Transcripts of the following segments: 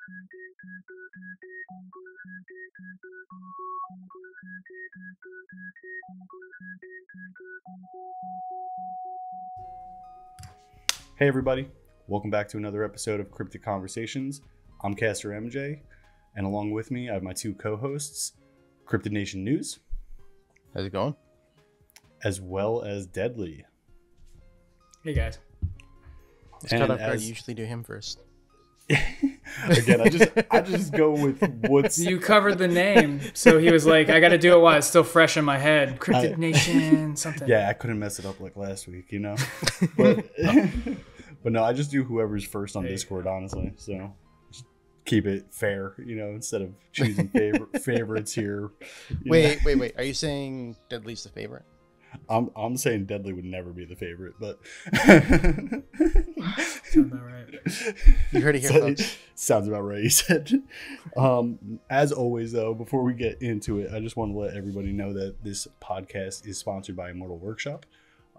Hey everybody, welcome back to another episode of Cryptid Conversations. I'm Caster MJ, and along with me I have my two co-hosts, Cryptid Nation News. How's it going? As well as Deadly. Hey guys. It's cut off guard. You usually do him first. Again, I just go with what's... You covered the name, so he was like, I gotta do it while it's still fresh in my head. Cryptid Nation, something. Yeah, I couldn't mess it up like last week, you know? But no, I just do whoever's first on Discord, honestly. So just keep it fair, you know, instead of choosing favorites here. Wait. Are you saying Deadly's the favorite? I'm saying Deadly would never be the favorite, but Sounds about right. You heard it here, folks. Sounds about right, he said. As always, though, before we get into it, I just want to let everybody know that this podcast is sponsored by Immortal Workshop.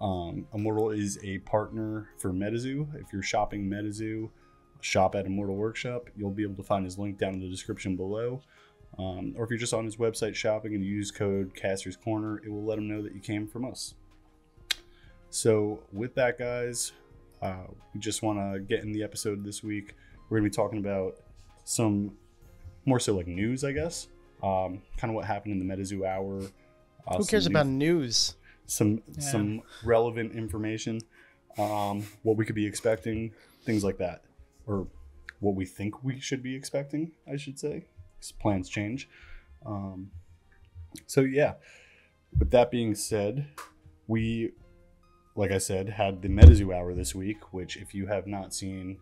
Immortal is a partner for Metazoo. If you're shopping Metazoo, shop at Immortal Workshop. You'll be able to find his link down in the description below. Or if you're just on his website shopping and you use code Caster's Corner, it will let him know that you came from us. So with that, guys, we just want to get in the episode this week. We're going to be talking about some more so like news, I guess. Kind of what happened in the Metazoo hour. Who cares about news? Some relevant information. What we could be expecting, things like that. Or what we think we should be expecting, I should say. Plans change. So yeah, with that being said, we, like I said, had the Metazoo hour this week, which if you have not seen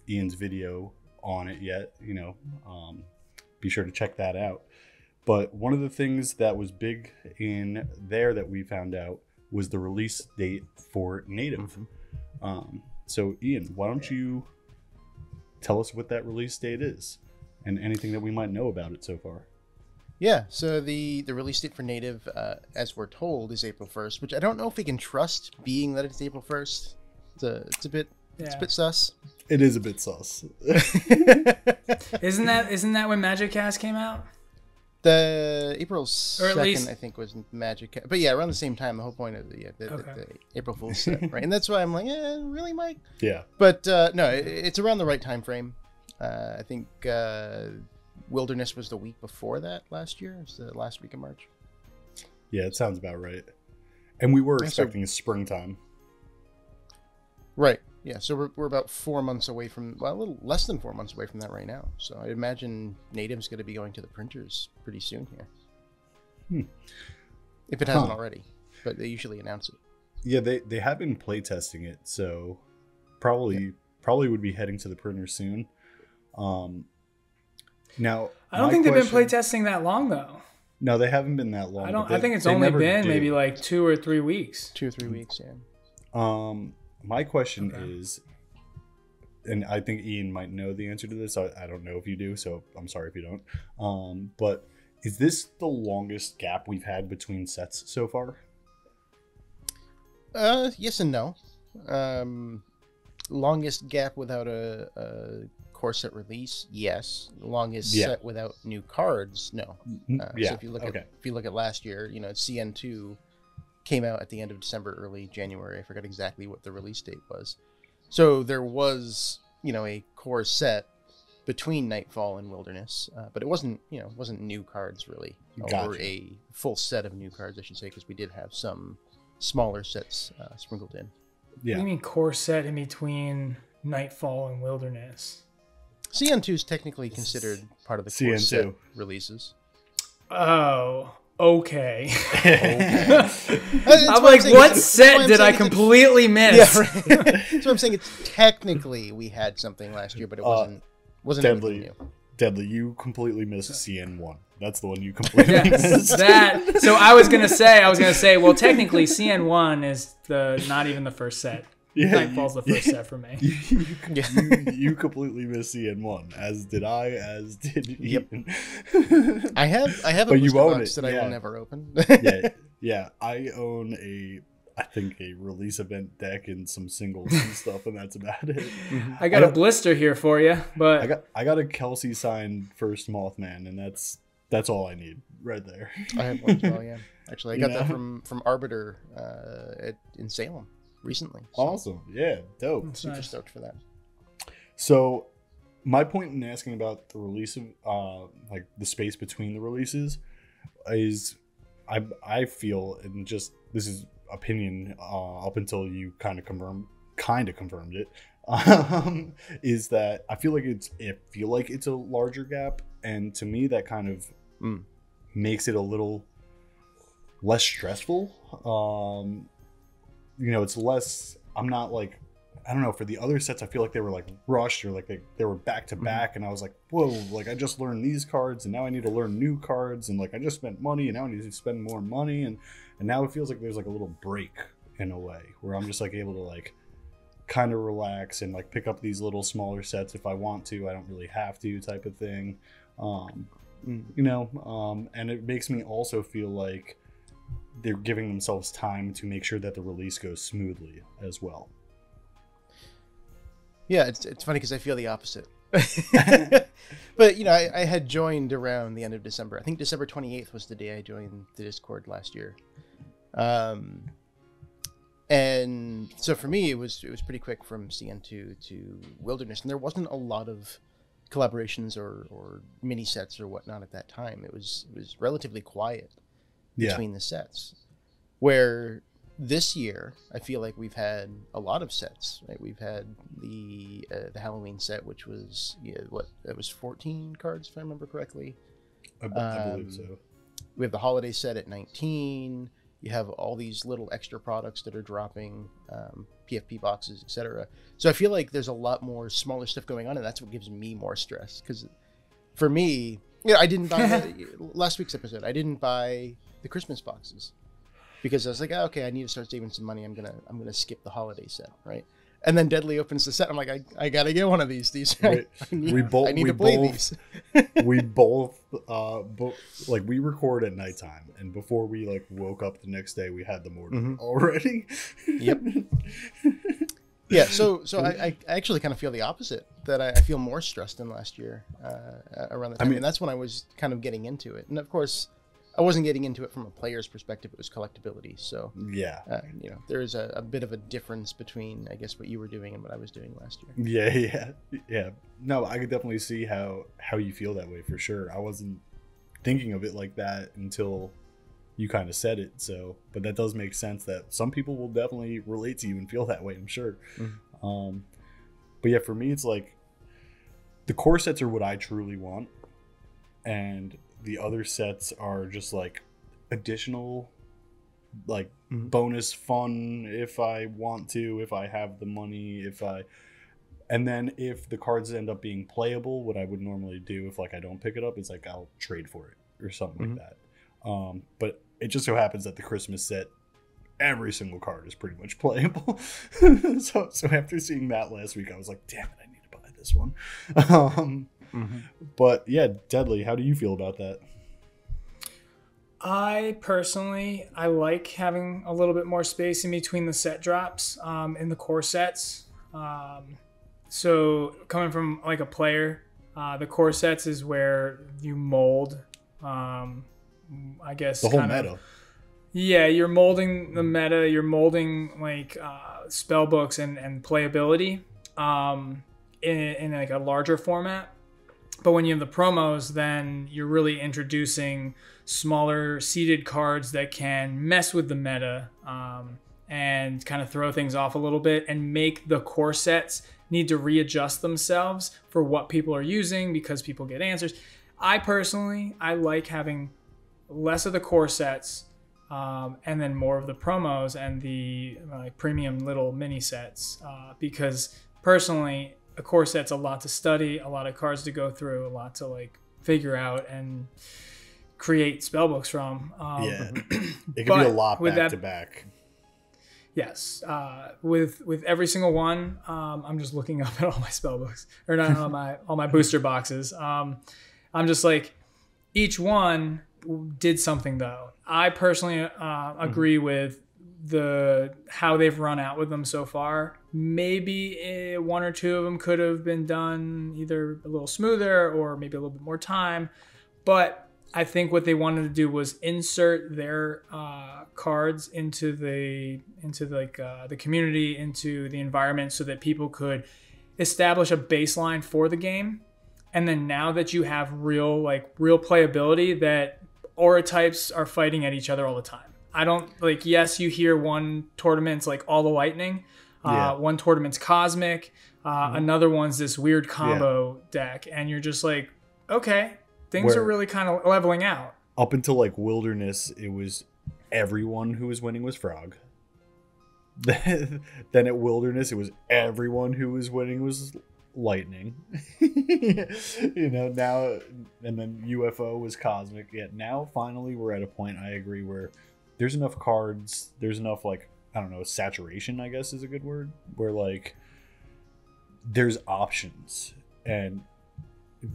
Ian's video on it yet, you know, be sure to check that out. But one of the things that was big in there that we found out was the release date for Native. So Ian, why don't you tell us what that release date is? And anything that we might know about it so far. Yeah, so the release date for Native, as we're told, is April 1st, which I don't know if we can trust, being that it's April 1st. It's a bit sus. It is a bit sus. Isn't that when Magic Cast came out? The April 2nd, or at least... I think, was Magic. But yeah, around the same time, the whole point of the April Fool's set, right? And that's why I'm like, really, Mike? Yeah. But no, it's around the right time frame. I think Wilderness was the week before that last year. It was the last week of March. Yeah, it sounds about right. And we were expecting springtime. Right. Yeah, so we're about 4 months away from, well, a little less than 4 months away from that right now. So I imagine Native's going to be going to the printers pretty soon here. If it hasn't already. But they usually announce it. Yeah, they have been playtesting it, so probably would be heading to the printer soon. Now I don't think they've been playtesting that long though. No, they haven't been that long. I think it's only been maybe like 2 or 3 weeks. 2 or 3 weeks, yeah. My question is, and I think Ian might know the answer to this. I don't know if you do, so I'm sorry if you don't. But is this the longest gap we've had between sets so far? Yes and no. Longest gap without a core set release, yes. Longest set without new cards, no. So if you look at last year, you know, CN2 came out at the end of December, early January. I forgot exactly what the release date was. So there was, you know, a core set between Nightfall and Wilderness, but it wasn't new cards really, or a full set of new cards, I should say, because we did have some smaller sets sprinkled in. Yeah. What do you mean core set in between Nightfall and Wilderness? CN2 is technically considered part of the core set releases. Oh, okay. I'm like, what set did I completely miss? Yeah, right. So I'm saying it's technically we had something last year, but it wasn't Deadly. new. Deadly, you completely missed CN1. That's the one you completely missed. So I was gonna say, well, technically CN1 is not even the first set. Yeah, Nightfall's the first set for me. You completely missed CN1, as did I, as did Ian. I have a booster box that I will never open. Yeah, I own a I think a release event deck and some singles and stuff, and that's about it. I got a blister here for you, but I got a Kelsey signed first Mothman, and that's all I need right there. I have one as well, yeah. Actually, I got that from Arbiter in Salem recently. So awesome, yeah, dope. I'm super stoked for that. So, my point in asking about the release of like the space between the releases is, I feel, and just this is opinion up until you kind of confirmed it, is that I feel like it's a larger gap, and to me that kind of makes it a little less stressful. It's less. I'm not like, I don't know, for the other sets I feel like they were like rushed, or like they were back to back, and I was like, whoa, like I just learned these cards and now I need to learn new cards, and like I just spent money and now I need to spend more money, and now it feels like there's like a little break in a way where I'm just like able to like kind of relax and like pick up these little smaller sets if I want to. I don't really have to, type of thing. And it makes me also feel like they're giving themselves time to make sure that the release goes smoothly as well. Yeah, it's funny because I feel the opposite. But, I had joined around the end of December. I think December 28th was the day I joined the Discord last year. And so for me, it was pretty quick from CN2 to Wilderness. And there wasn't a lot of collaborations or mini sets or whatnot at that time. It was relatively quiet between the sets. Where this year, I feel like we've had a lot of sets. Right? We've had the Halloween set, which was it was 14 cards if I remember correctly. I believe so. We have the holiday set at 19. You have all these little extra products that are dropping, PFP boxes, etc. So I feel like there's a lot more smaller stuff going on, and that's what gives me more stress. Because for me, I didn't buy last week's episode. I didn't buy the Christmas boxes because I was like, okay, I need to start saving some money. I'm gonna skip the holiday set, right? And then Deadly opens the set. I'm like, I gotta get one of these. I need to play these. We both we record at nighttime, and before we like woke up the next day, we had them ordered already. Yep. Yeah. So I actually kind of feel the opposite. That I feel more stressed than last year around the time, and that's when I was kind of getting into it. And of course, I wasn't getting into it from a player's perspective. It was collectability. So yeah, there is a bit of a difference between, I guess, what you were doing and what I was doing last year. Yeah. No, I could definitely see how you feel that way for sure. I wasn't thinking of it like that until you kind of said it. So, but that does make sense that some people will definitely relate to you and feel that way, I'm sure. But yeah, for me, it's like the core sets are what I truly want, and the other sets are just like additional, like bonus fun if I want to, if I have the money, and then if the cards end up being playable, what I would normally do if like I don't pick it up is like I'll trade for it or something like that. But it just so happens that the Christmas set, every single card is pretty much playable. so after seeing that last week, I was like, damn it, I need to buy this one. But yeah, Deadly, how do you feel about that? I personally, I like having a little bit more space in between the set drops in the core sets. So coming from like a player, the core sets is where you mold, I guess, the whole meta. Yeah, you're molding the meta. You're molding like spell books and playability in like a larger format. But when you have the promos, then you're really introducing smaller seeded cards that can mess with the meta and kind of throw things off a little bit and make the core sets need to readjust themselves for what people are using because people get answers. I personally like having less of the core sets and then more of the promos and the premium little mini sets because personally, a core set's a lot to study, a lot of cards to go through, a lot to like figure out and create spellbooks from. It can be a lot back to back. Yes, with every single one, I'm just looking up at all my spellbooks or not all my booster boxes. I'm just like each one did something though. I personally agree with how they've run out with them so far. Maybe one or two of them could have been done either a little smoother or maybe a little bit more time. But I think what they wanted to do was insert their cards into the community, into the environment, so that people could establish a baseline for the game. And then now that you have real playability, that aura types are fighting at each other all the time. I don't yes, you hear one tournament's like all the lightning, one tournament's cosmic, another one's this weird combo deck, and you're just like, okay, things are really kind of leveling out. Up until like Wilderness, it was everyone who was winning was Frog. Then at Wilderness, it was everyone who was winning was Lightning. Now, and then UFO was Cosmic. Yeah, now finally we're at a point, I agree, where there's enough cards, there's enough saturation, I guess is a good word, where like there's options, and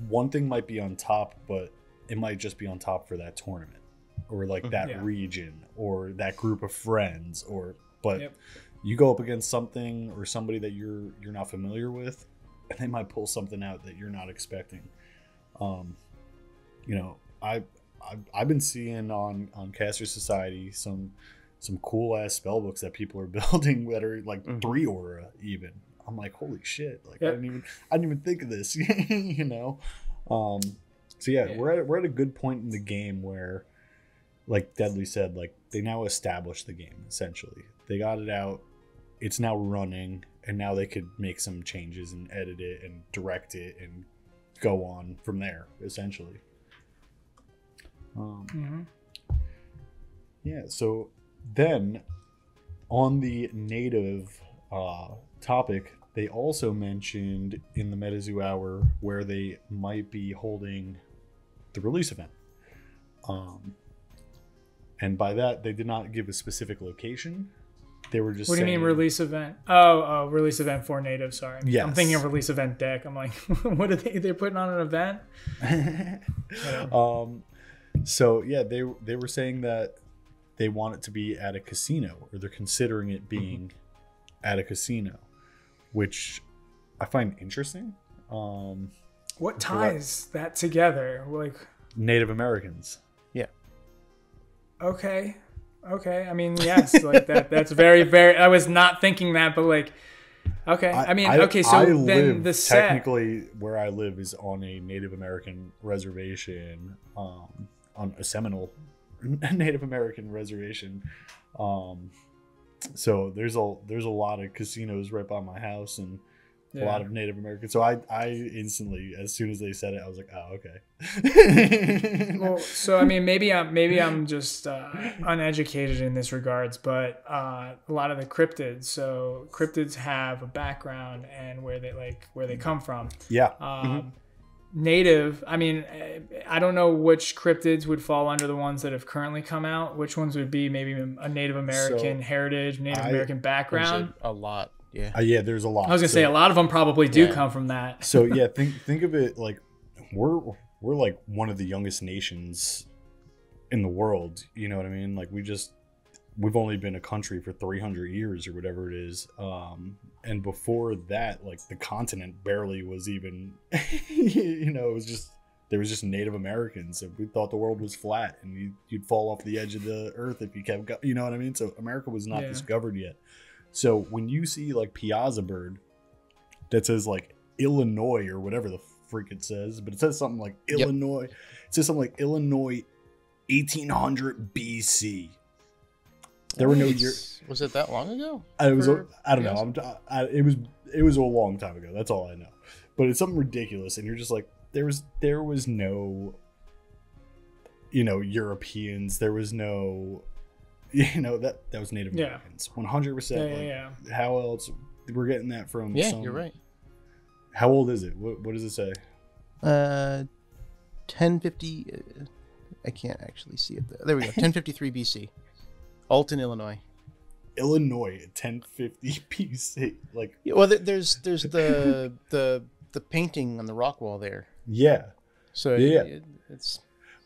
one thing might be on top, but it might just be on top for that tournament or like that region or that group of friends, but you go up against something or somebody that you're not familiar with, and they might pull something out that you're not expecting. I've been seeing on Caster Society some cool ass spell books that people are building that are like 3 aura even. I'm like, holy shit! Like I didn't even think of this, We're at a good point in the game where, like Deadly said, like they now established the game essentially. They got it out, it's now running, and now they could make some changes and edit it and direct it and go on from there essentially. So then on the native topic, they also mentioned in the Metazoo Hour where they might be holding the release event. And by that, they did not give a specific location. They were just What do you mean release event? Oh, release event for native, sorry. Yes. I'm thinking of release event deck. I'm like, what are they're putting on an event? So yeah, they were saying that they want it to be at a casino, or they're considering it being at a casino, which I find interesting. What ties that together? Like Native Americans. Yeah. Okay. I mean, yes, like that's very, very. I was not thinking that, but like, okay. So then the set, technically where I live is on a Native American reservation, on a Seminole Native American reservation. So there's a lot of casinos right by my house and a lot of Native Americans. So I instantly, as soon as they said it, I was like, oh, okay. Well, so I mean, maybe I'm just uneducated in this regards, but a lot of the cryptids. So cryptids have a background and where they come from. Yeah. Native. I mean, I don't know which cryptids would fall under the ones that have currently come out. Which ones would be maybe a Native American heritage, Native American background? A lot. Yeah. Yeah, there's a lot. I was gonna say a lot of them probably do come from that. So yeah, think of it like we're like one of the youngest nations in the world. You know what I mean? Like we've only been a country for 300 years or whatever it is. And before that, like the continent barely was even, it was just, there was just Native Americans, and we thought the world was flat and you'd fall off the edge of the earth if you kept, you know what I mean? So America was not discovered yet. So when you see like Piazza Bird that says like Illinois or whatever the freak it says, but it says something like Illinois, it says something like Illinois 1800 BC. There were no years. Was it that long ago? I don't know. It was a long time ago. That's all I know. But it's something ridiculous, and you're just like, there was no, Europeans. There was no, that was Native Americans. 100%. Yeah. How else? We're getting that from. Yeah, you're right. How old is it? What does it say? 1050. I can't actually see it. There we go. 1053 BC. Alton, Illinois. Illinois, 1050 BC. Like, well, there's the painting on the rock wall there. Yeah. So it's.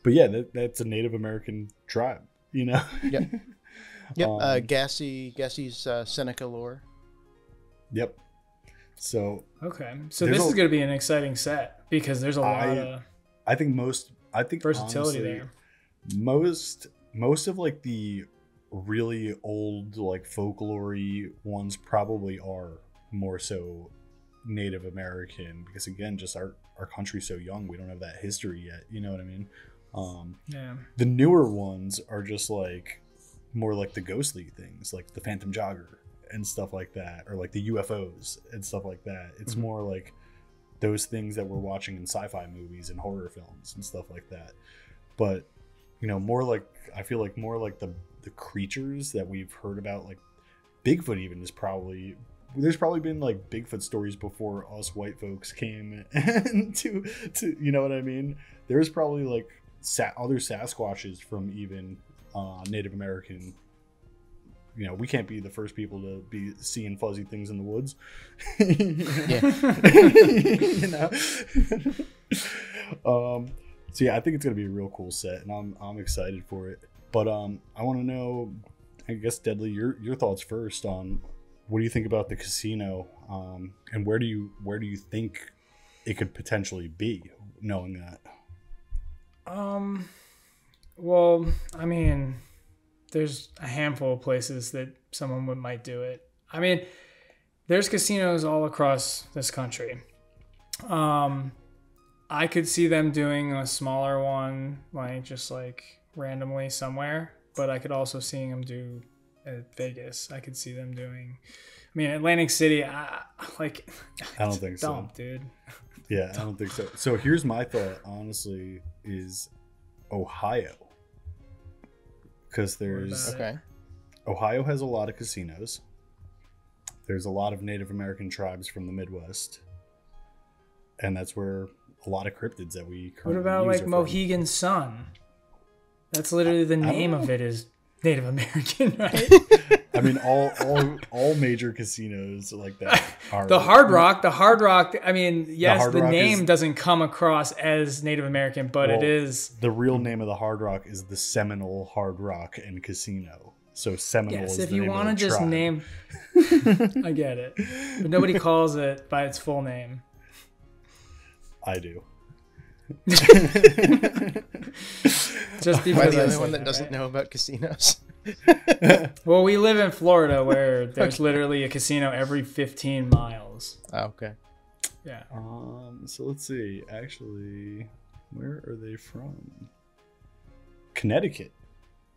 But yeah, that's a Native American tribe. Yep. Yep. Gassie's Seneca lore. Yep. So okay, so this is going to be an exciting set because there's a lot of. I think versatility honestly, there. Most of like the really old like folklore-y ones probably are more so Native American because again, just our country's so young, we don't have that history yet. You know what I mean? Yeah. The newer ones are just like more like the ghostly things, like the Phantom Jogger and stuff like that, or like the UFOs and stuff like that. It's more like those things that we're watching in sci-fi movies and horror films and stuff like that. But more like, I feel like more like the creatures that we've heard about, like Bigfoot even there's probably been like Bigfoot stories before us white folks came to you know what I mean? There's probably like other Sasquatches from even Native American. We can't be the first people to be seeing fuzzy things in the woods. So yeah, I think it's gonna be a real cool set, and I'm excited for it. But I want to know, I guess, Deadly, your thoughts first on what do you think about the casino, and where do you think it could potentially be, knowing that? Well, I mean, there's a handful of places that someone might do it. I mean, there's casinos all across this country. I could see them doing a smaller one, just randomly somewhere, but I could also see them do at Vegas. I could see them doing, Atlantic City. I don't think dump, so, dude. Yeah, I don't think so. So here's my thought, honestly, is Ohio. Because there's Ohio has a lot of casinos. There's a lot of Native American tribes from the Midwest, and that's where a lot of cryptids that we currently What about use Mohegan Sun? That's literally the name of it is Native American, right? I mean, all major casinos like that are the Hard Rock. The Hard Rock. I mean, yes, the Rock name doesn't come across as Native American, but it is. The real name of the Hard Rock is the Seminole Hard Rock and Casino. So Seminole. Yes, is if the you name want of to the just tribe. name, I get it, but nobody calls it by its full name. I do. Just Am I the only one that doesn't know about casinos? Well, we live in Florida where there's literally a casino every 15 miles. Oh, okay. Yeah. So let's see. Actually, where are they from? Connecticut.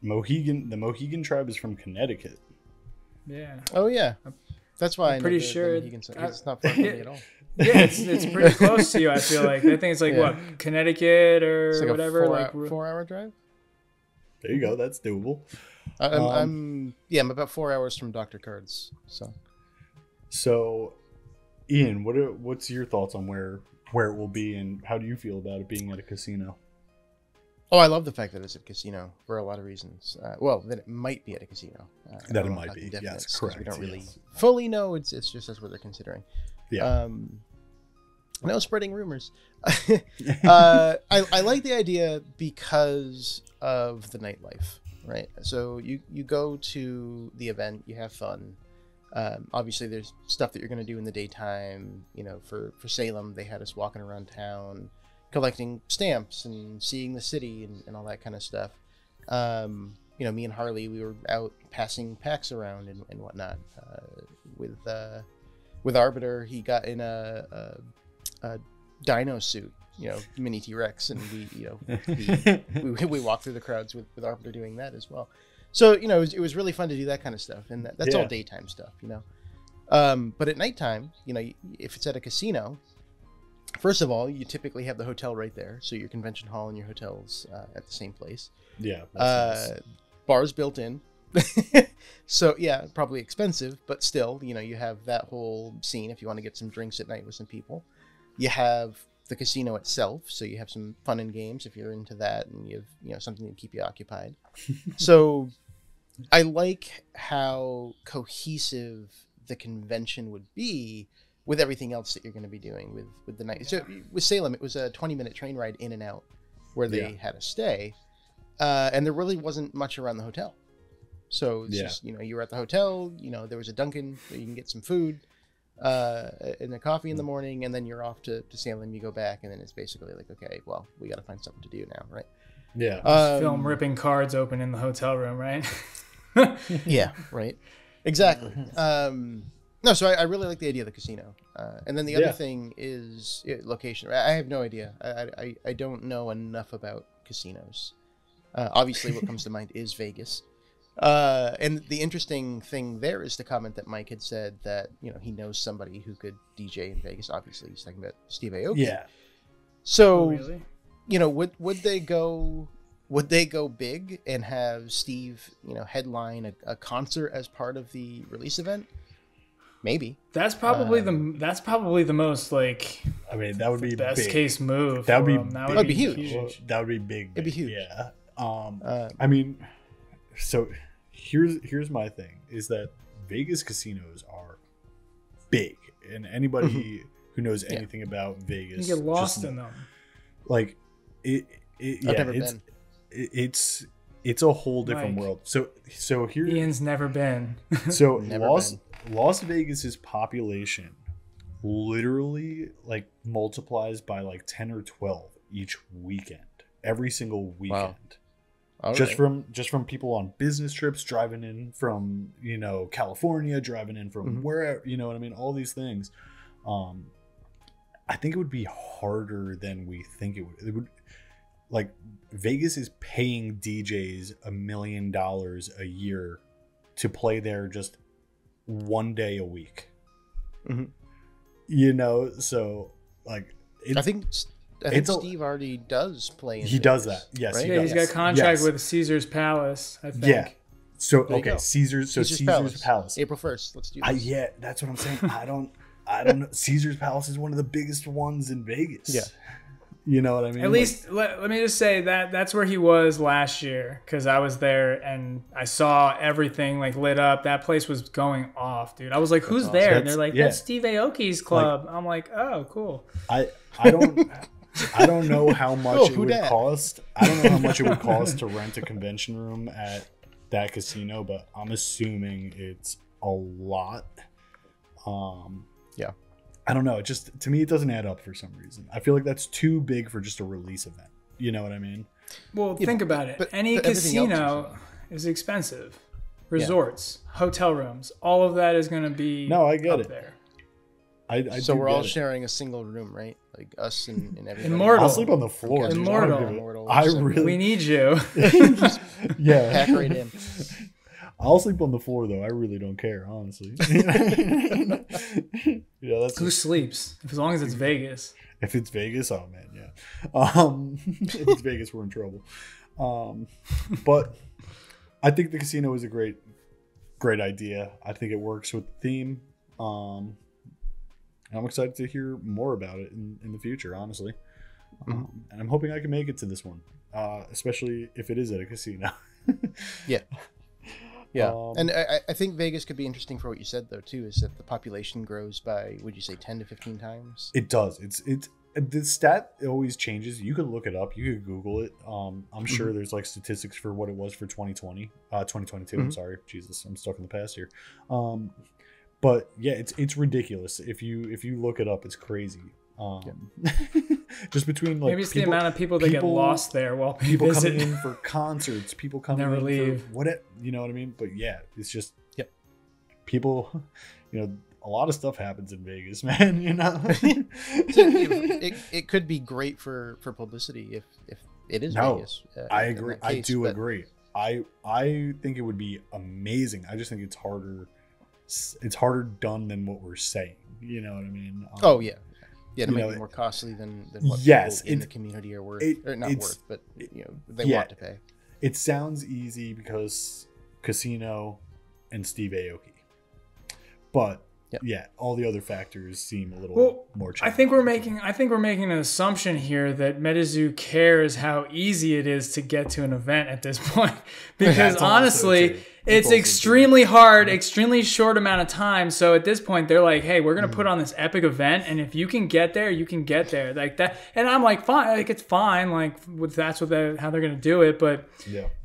The Mohegan tribe is from Connecticut. Yeah. Oh yeah. That's why I'm pretty sure it's not far from me at all. Yeah, it's pretty close to you. I feel like I think it's what, Connecticut or it's whatever, a 4-hour drive. There you go. That's doable. I'm about 4 hours from Dr. Card's. So, Ian, what's your thoughts on where it will be, and how do you feel about it being at a casino? Oh, I love the fact that it's a casino for a lot of reasons. That it might be at a casino. That it might be. Yes, correct. We don't really fully know. It's just that's what they're considering. Yeah. No spreading rumors. I like the idea because of the nightlife, right? So you go to the event, you have fun. Obviously, there's stuff that you're going to do in the daytime. For Salem, they had us walking around town, collecting stamps and seeing the city and all that kind of stuff. Me and Harley, we were out passing packs around and whatnot. With Arbiter, he got in a dino suit, mini T-Rex, and we walked through the crowds with Arbiter doing that as well. So it was really fun to do that kind of stuff, and that's all daytime stuff, But at nighttime, if it's at a casino, first of all, you typically have the hotel right there, so your convention hall and your hotels at the same place. Yeah. Nice. Bars built in. So yeah, probably expensive, but still, you have that whole scene if you want to get some drinks at night with some people. You have the casino itself, so you have some fun and games if you're into that, and you have something to keep you occupied. So I like how cohesive the convention would be with everything else that you're going to be doing with the night. So with Salem, it was a 20-minute train ride in and out where they had a stay, and there really wasn't much around the hotel. So it's just, you were at the hotel, there was a Dunkin', so you can get some food and a coffee in the morning, and then you're off to Salem. You go back, and then it's basically like, okay, well, we got to find something to do now, right? Yeah. Film ripping cards open in the hotel room, right? Yeah, right. Exactly. No, so I really like the idea of the casino. And then the other thing is location. I have no idea. I don't know enough about casinos. Obviously, what comes to mind is Vegas. And the interesting thing there is the comment that Mike had said that, he knows somebody who could DJ in Vegas. Obviously, he's talking about Steve Aoki. Yeah. So, really? Would they go big and have Steve, headline a concert as part of the release event? Maybe. That's probably the most like. I mean, that would be best big. Case move. That would be huge. That would be big. It'd be huge. Yeah. I mean, so here's my thing is that Vegas casinos are big, and anybody who knows anything about Vegas, you get lost in them. Like I've never been. It's a whole different world. So here Ian's never been. So Las Vegas's population literally like multiplies by like 10 or 12 each weekend, every single weekend. Wow. Just from people on business trips, driving in from, California, driving in from wherever, you know what I mean? All these things. I think it would be harder than we think it would. It would, like, Vegas is paying DJs $1 million a year to play there just one day a week. So like I think Steve already does play in he Vegas, does that. Yes, right? He's got a contract with Caesar's Palace, I think. Yeah. So okay, Caesar's Palace. April 1st. Let's do this. Yeah, that's what I'm saying. I don't know. Caesar's Palace is one of the biggest ones in Vegas. Yeah. You know what I mean? At least let me just say that's where he was last year, because I was there and I saw everything like lit up. That place was going off, dude. I was like, "Who's there?" And they're like, "That's Steve Aoki's club." I'm like, "Oh, cool." I don't know how much it would cost. I don't know how much it would cost to rent a convention room at that casino, but I'm assuming it's a lot. Yeah. I don't know. It just, to me, it doesn't add up for some reason. I feel like that's too big for just a release event. You know what I mean? Well, think about it. Any casino is expensive. Resorts, hotel rooms, all of that is going to be I get it. There. So we're all sharing a single room, right? Like us and everybody. Immortal. I'll sleep on the floor. Immortal. We need you. Yeah. Pack right in. I'll sleep on the floor though. I really don't care, honestly. That's who sleeps as long as it's Vegas. If it's Vegas, oh man, yeah. If it's Vegas, we're in trouble. But I think the casino is a great idea. I think it works with the theme. I'm excited to hear more about it in the future, honestly. And I'm hoping I can make it to this one, especially if it is at a casino. Yeah, and I think Vegas could be interesting for what you said though too. Is that the population grows by, would you say, 10 to 15 times? It does. It's the stat always changes. You can look it up. You can Google it. I'm sure there's like statistics for what it was for 2022. I'm sorry, Jesus, I'm stuck in the past here. But yeah, it's ridiculous. If you look it up, it's crazy. Just between like maybe it's the amount of people that get lost there while people coming in for concerts, people coming never in leave. for what, you know what I mean? But yeah, it's just people, a lot of stuff happens in Vegas, man. It could be great for publicity if it is Vegas. I agree. I do agree. I think it would be amazing. I just think it's harder. It's harder done than what we're saying. You know what I mean? Yeah, it might be more costly than what people in the community are worth. Or not worth, but they want to pay. It sounds easy because casino and Steve Aoki. But all the other factors seem a little more challenging. I think we're making an assumption here that Metazoo cares how easy it is to get to an event at this point. Because honestly, it's extremely hard, extremely short amount of time. So at this point, they're like, "Hey, we're gonna put on this epic event, and if you can get there, you can get there." Like that, and I'm like, "Fine, like it's fine." Like that's how they're gonna do it. But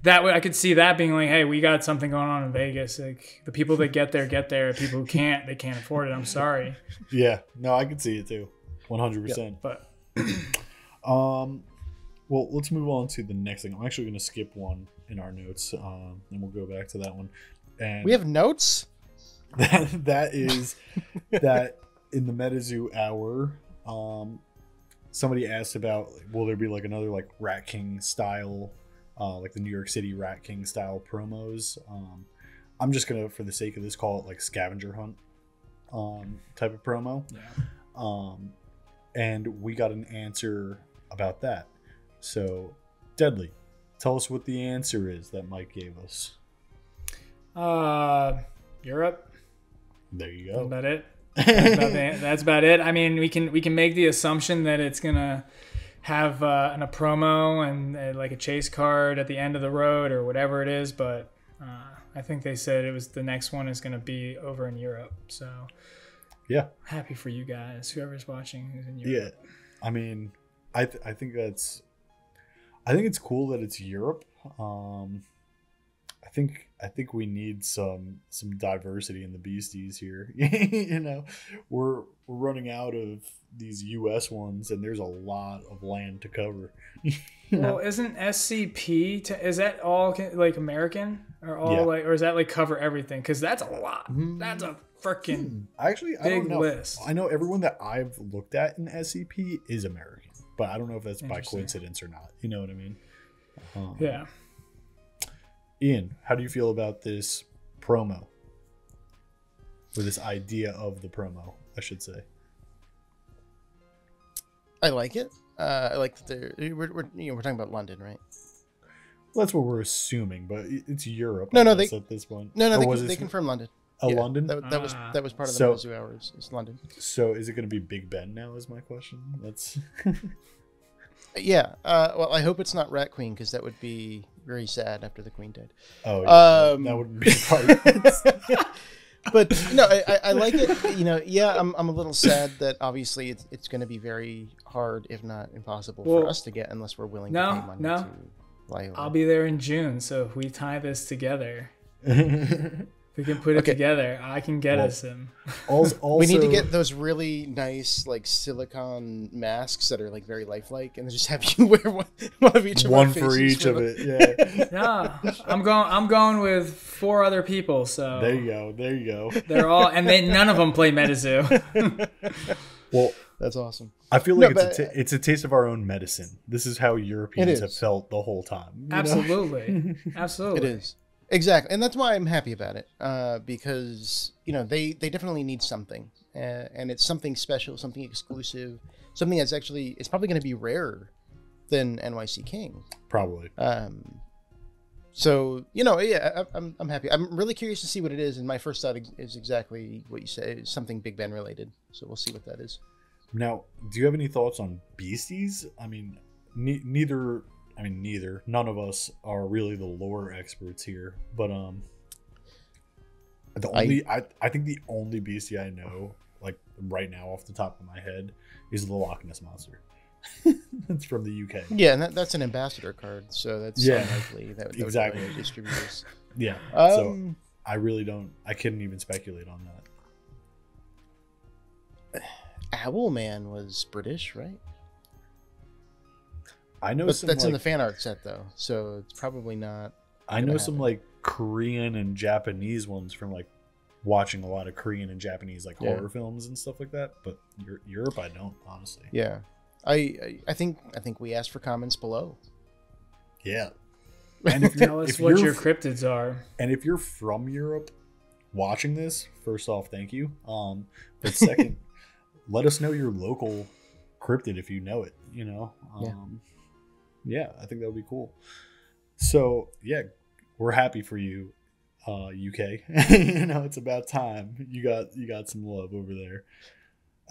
that way, I could see that being like, "Hey, we got something going on in Vegas. Like the people that get there, get there. People who can't, they can't afford it. I'm sorry." Yeah, no, I could see it too, 100%. But well, let's move on to the next thing. I'm actually going to skip one in our notes, and we'll go back to that one. And we have notes? That is that in the Metazoo hour, somebody asked about, will there be like another like Rat King style, like the New York City Rat King style promos? I'm just going to, for the sake of this, call it like scavenger hunt type of promo. Yeah. And we got an answer about that. So, Deadly, tell us what the answer is that Mike gave us. Europe. There you go. That's about it. That's about it. I mean, we can make the assumption that it's gonna have a promo and like a chase card at the end of the road or whatever it is, but I think they said it was the next one is gonna be over in Europe. So, yeah, happy for you guys, whoever's watching who's in Europe. Yeah, I mean, I think it's cool that it's Europe. I think we need some diversity in the beasties here. You know, we're running out of these US ones, and there's a lot of land to cover. Well, isn't SCP is that all like American or all like, or is that like cover everything? Because that's a lot. That's a freaking I don't know. List. I know everyone that I've looked at in SCP is American, but I don't know if that's by coincidence or not. You know what I mean? Yeah. Ian, how do you feel about this promo? Or this idea of the promo, I should say. I like it. I like that we're talking about London, right? Well, that's what we're assuming, but it's Europe. No, at this point. No, they confirmed London. London? That was part of the Metazoo hours. It's London. So is it going to be Big Ben now? Is my question. That's. Yeah. Well, I hope it's not Rat Queen, because that would be very sad after the Queen died. Oh, yeah. That would be part. But no, I like it. You know, yeah, I'm a little sad that obviously it's going to be very hard, if not impossible, for us to get unless we're willing to pay money to fly over. I'll be there in June, so if we tie this together. We can put it together. I can get us him. Also, we need to get those really nice like silicone masks that are like very lifelike, and just have you wear one of each of one our faces for each of it. Yeah. No, I'm going with 4 other people. So there you go. They're all, and none of them play Metazoo. Well, that's awesome. I feel like it's a taste of our own medicine. This is how Europeans have felt the whole time. Absolutely. Absolutely. It is. Exactly, and that's why I'm happy about it, because they definitely need something, and it's something special, something exclusive, something that's actually it's probably going to be rarer than NYC King. Probably. So yeah, I'm happy. I'm really curious to see what it is, and my first thought is exactly what you said. It's something Big Ben related. So we'll see what that is. Now, do you have any thoughts on beasties? I mean, neither. None of us are really the lore experts here, but I think the only beastie I know, like right now off the top of my head, is the Loch Ness Monster. That's from the UK. Yeah, and that's an ambassador card, so that's unlikely that exactly would distribute this. Yeah, so I couldn't even speculate on that. Owlman was British, right? I know that's in the fan art set though, so it's probably not. I know some like Korean and Japanese ones from like watching a lot of Korean and Japanese like horror films and stuff like that. But Europe, I don't honestly. Yeah, I think we asked for comments below. Yeah, and tell us what your cryptids are. And if you're from Europe watching this, first off, thank you. But second, let us know your local cryptid if you know it. Yeah, I think that would be cool. So, yeah, we're happy for you, UK. It's about time. You got some love over there.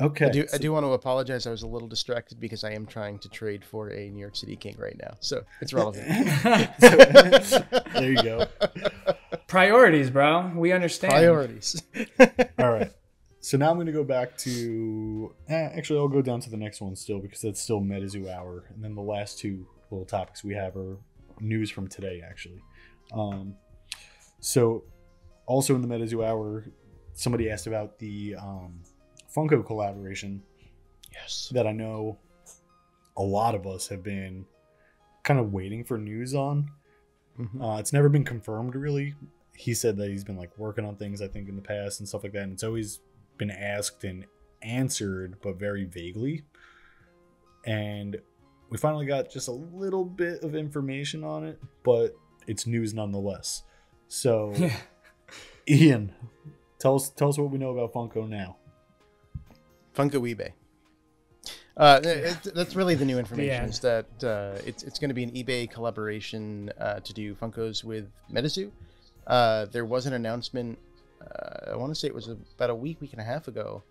Okay. I do want to apologize. I was a little distracted because I am trying to trade for a New York City King right now. So it's relevant. There you go. priorities, bro. We understand. Priorities. All right. So now I'm going to go back to... actually, I'll go down to the next one still because that's still Metazoo Hour. And then the last two little topics we have are news from today, actually. So also in the Metazoo Hour, somebody asked about the Funko collaboration. Yes. That I know a lot of us have been kind of waiting for news on. Mm-hmm. It's never been confirmed, really. He said that he's been like working on things, I think, in the past and stuff like that. And it's always been asked and answered, but very vaguely. And we finally got just a little bit of information on it, but it's news nonetheless. So, Ian, tell us what we know about Funko now. Funko eBay. That's really the new information. Is that it's going to be an eBay collaboration to do Funkos with Metazoo. There was an announcement. I want to say it was about a week and a half ago,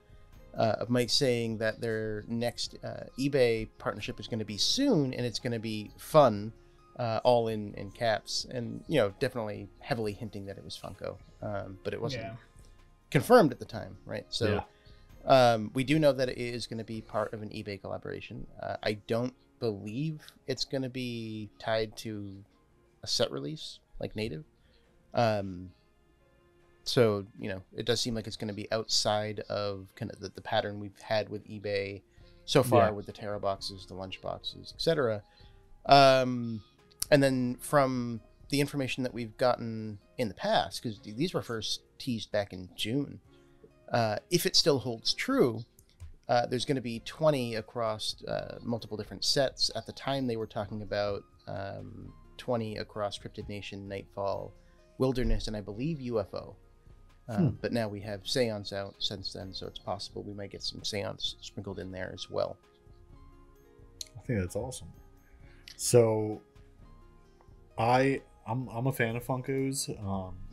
of Mike saying that their next eBay partnership is going to be soon, and it's going to be fun, all in caps, and definitely heavily hinting that it was Funko, but it wasn't confirmed at the time, right? So we do know that it is going to be part of an eBay collaboration. I don't believe it's going to be tied to a set release like native. So, it does seem like it's going to be outside of kind of the pattern we've had with eBay so far with the Terra boxes, the lunch boxes, etc. And then from the information that we've gotten in the past, because these were first teased back in June, if it still holds true, there's going to be 20 across multiple different sets. At the time, they were talking about 20 across Cryptid Nation, Nightfall, Wilderness, and I believe UFO. But now we have Seance out since then, so it's possible we might get some Seance sprinkled in there as well. I think that's awesome. So, I'm a fan of Funkos.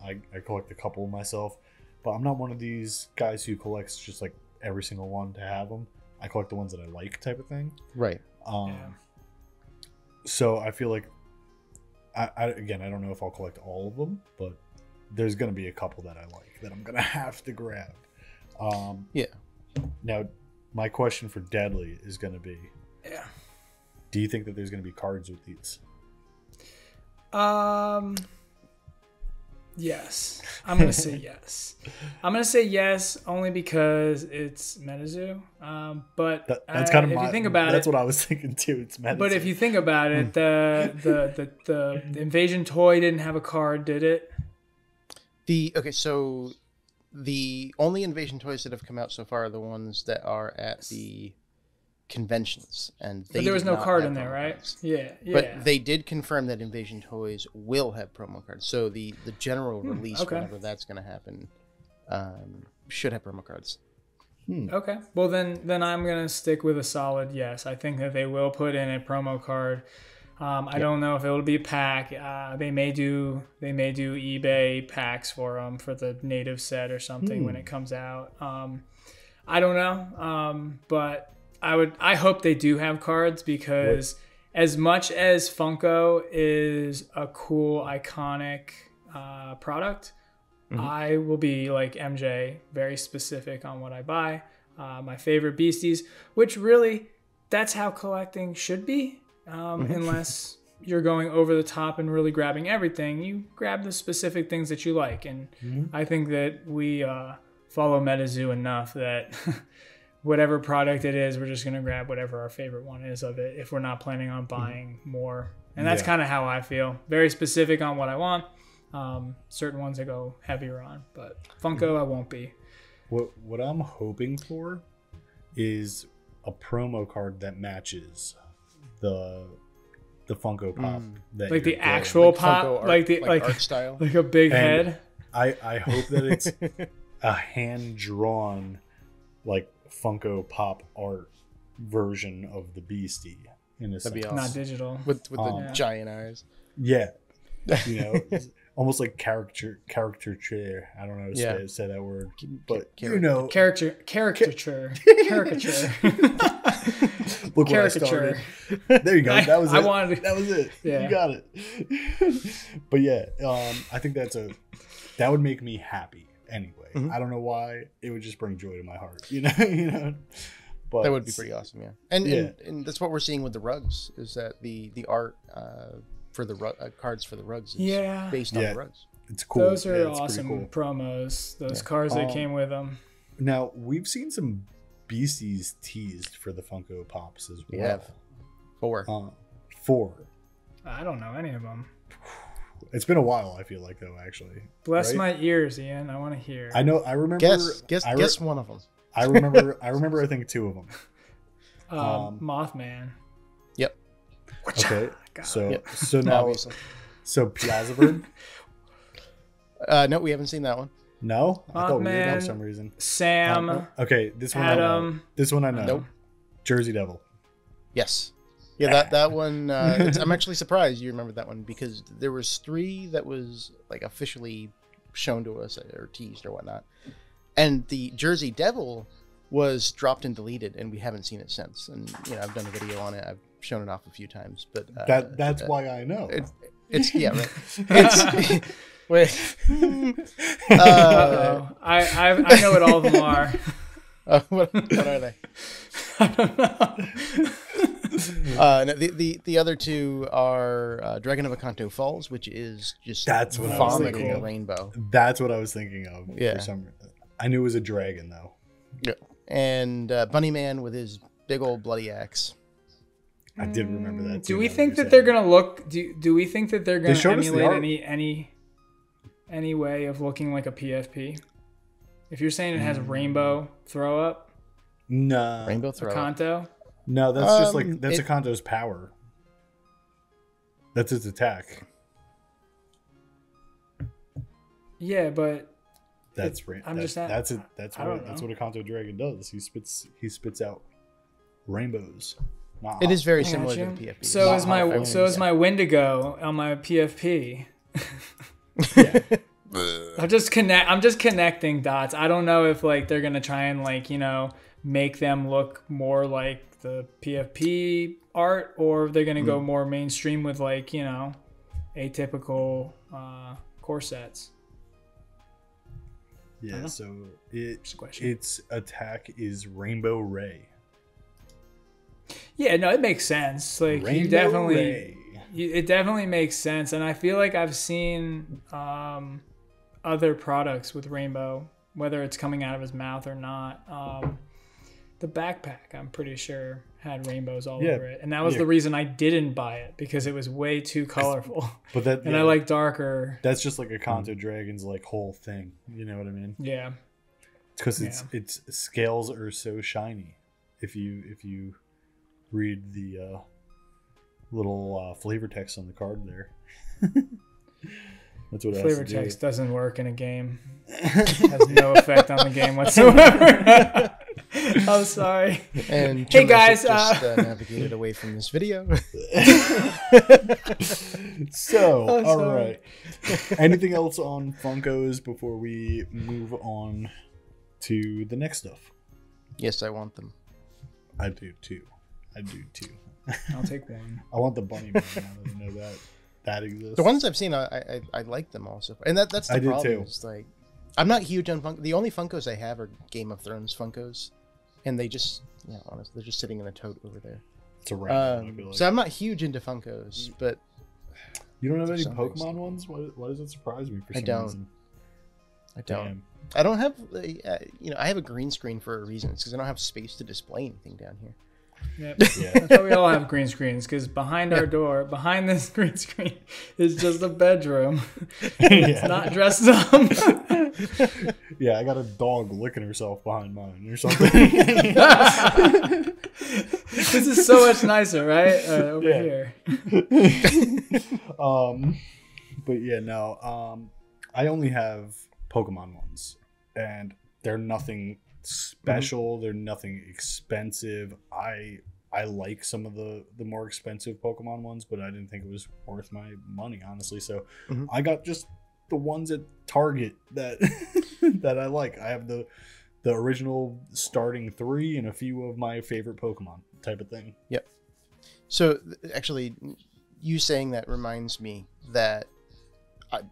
I collect a couple myself, but I'm not one of these guys who collects just like every single one to have them. I collect the ones that I like, type of thing. Right. So I feel like I don't know if I'll collect all of them, but there's going to be a couple that I like that I'm going to have to grab. Now, my question for Deadly is going to be, do you think that there's going to be cards with these? Yes. I'm going to say yes. I'm going to say yes only because it's Metazoo. But that's kind of if you think about that's what I was thinking too. It's Metazoo. But if you think about it, the Invasion toy didn't have a card, did it? So the only Invasion toys that have come out so far are the ones that are at the conventions, and but there was no card in there, right? Cards. Yeah. But they did confirm that Invasion toys will have promo cards. So the general release, whenever that's going to happen, should have promo cards. Okay. Well, then I'm going to stick with a solid yes. I think that they will put in a promo card. I don't know if it'll be a pack. They may do eBay packs for them for the native set or something when it comes out. I don't know, but I hope they do have cards, because as much as Funko is a cool, iconic product, I will be like MJ, very specific on what I buy. My favorite beasties, which really, that's how collecting should be. Unless you're going over the top and really grabbing everything, you grab the specific things that you like. And I think that we follow Metazoo enough that whatever product it is, we're just going to grab whatever our favorite one is of it if we're not planning on buying more. And that's kind of how I feel. Very specific on what I want. Certain ones I go heavier on, but Funko I won't be. What I'm hoping for is a promo card that matches the Funko Pop, that like the actual pop, Funko like art style, like a big head. I hope that it's a hand drawn like Funko Pop art version of the Beastie in a sense. Be awesome. Not digital with the giant eyes. Yeah, almost like caricature. I don't know how to say that word, but caricature. Look what I started. There you go. That was it. That was it. Yeah. You got it. But I think that's a that would make me happy anyway. I don't know why. It would just bring joy to my heart, you know. But that would be pretty awesome, yeah. And that's what we're seeing with the rugs, is that the art for the cards for the rugs is based on the rugs. It's cool. Those are awesome promos. Those cards that came with them. Now we've seen some beasties teased for the Funko Pops as well. Yeah, 4. 4. I don't know any of them. It's been a while, I feel like, though, actually. Bless my ears, Ian. I want to hear. I know. I remember. Guess one of them. I remember. I think 2 of them. Mothman. Yep. Okay. So now, obviously. So Piazza Bird. No, we haven't seen that one. No, Mothman, I thought we did for some reason. Sam. Okay, this one. Adam. I know. This one I know. Nope. Jersey Devil. Yes. Yeah, that one. I'm actually surprised you remembered that one, because there was 3 that was like officially shown to us or teased or whatnot, and the Jersey Devil was dropped and deleted, and we haven't seen it since. And I've done a video on it. I've shown it off a few times, but that's why I know. It's yeah, right. It's wait. I know what all of them are. What are they? I don't know. No, the other 2 are Dragon of Akanto Falls, which is just vomiting a rainbow. That's what I was thinking of. Yeah. For some reason. I knew it was a dragon though. Yeah. And Bunny Man with his big old bloody axe. I did remember that too. Do we think that they're gonna look? Do we think that they're gonna emulate any way of looking like a PFP? If you're saying it has rainbow throw up, no rainbow throw Akanto. No, that's just like Akanto's power. That's its attack. Yeah, but that's what Akanto Dragon does. He spits out rainbows. It is very similar to the PFP. So is my Wendigo on my PFP. I'm just connecting dots. I don't know if like they're gonna try and make them look more like the PFP art, or they're gonna go more mainstream with atypical corsets. Yeah, so its attack is Rainbow Ray. Yeah, no, it makes sense. Like it definitely makes sense, and I feel like I've seen other products with rainbow, whether it's coming out of his mouth or not. The backpack, I'm pretty sure, had rainbows all over it, and that was the reason I didn't buy it, because it was way too colorful. But I like darker. That's just like Akanto Dragon's like whole thing. You know what I mean? Yeah. Because its scales are so shiny. If you read the little flavor text on the card there. That's what flavor text doesn't work in a game. It has no effect on the game whatsoever. I'm sorry. And hey guys, just navigated away from this video. So, all right. Anything else on Funkos before we move on to the next stuff? Yes, I want them. I do too. I'll take one. I want the bunny man. Now that I know that exists. The ones I've seen, I like them also, and that's the problem. It's like I'm not huge on Funko. The only Funkos I have are Game of Thrones Funkos, and they just, honestly, they're just sitting in a tote over there. It's a random. So I'm not huge into Funkos, but you don't have any Pokemon ones? Why does it surprise me for some reason? I don't. Damn. I don't have. I have a green screen for a reason. It's because I don't have space to display anything down here. Yep. Yeah. That's why we all have green screens, because behind our door, behind this green screen, is just a bedroom. It's not dressed up. Yeah, I got a dog licking herself behind mine or something. This is so much nicer, right? Over here. But yeah, no. I only have Pokemon ones, and they're nothing special. They're nothing expensive. I like some of the more expensive Pokemon ones, but I didn't think it was worth my money, honestly. So I got just the ones at Target that that I like. I have the original starting 3 and a few of my favorite Pokemon type of thing. Yep. So actually, you saying that reminds me that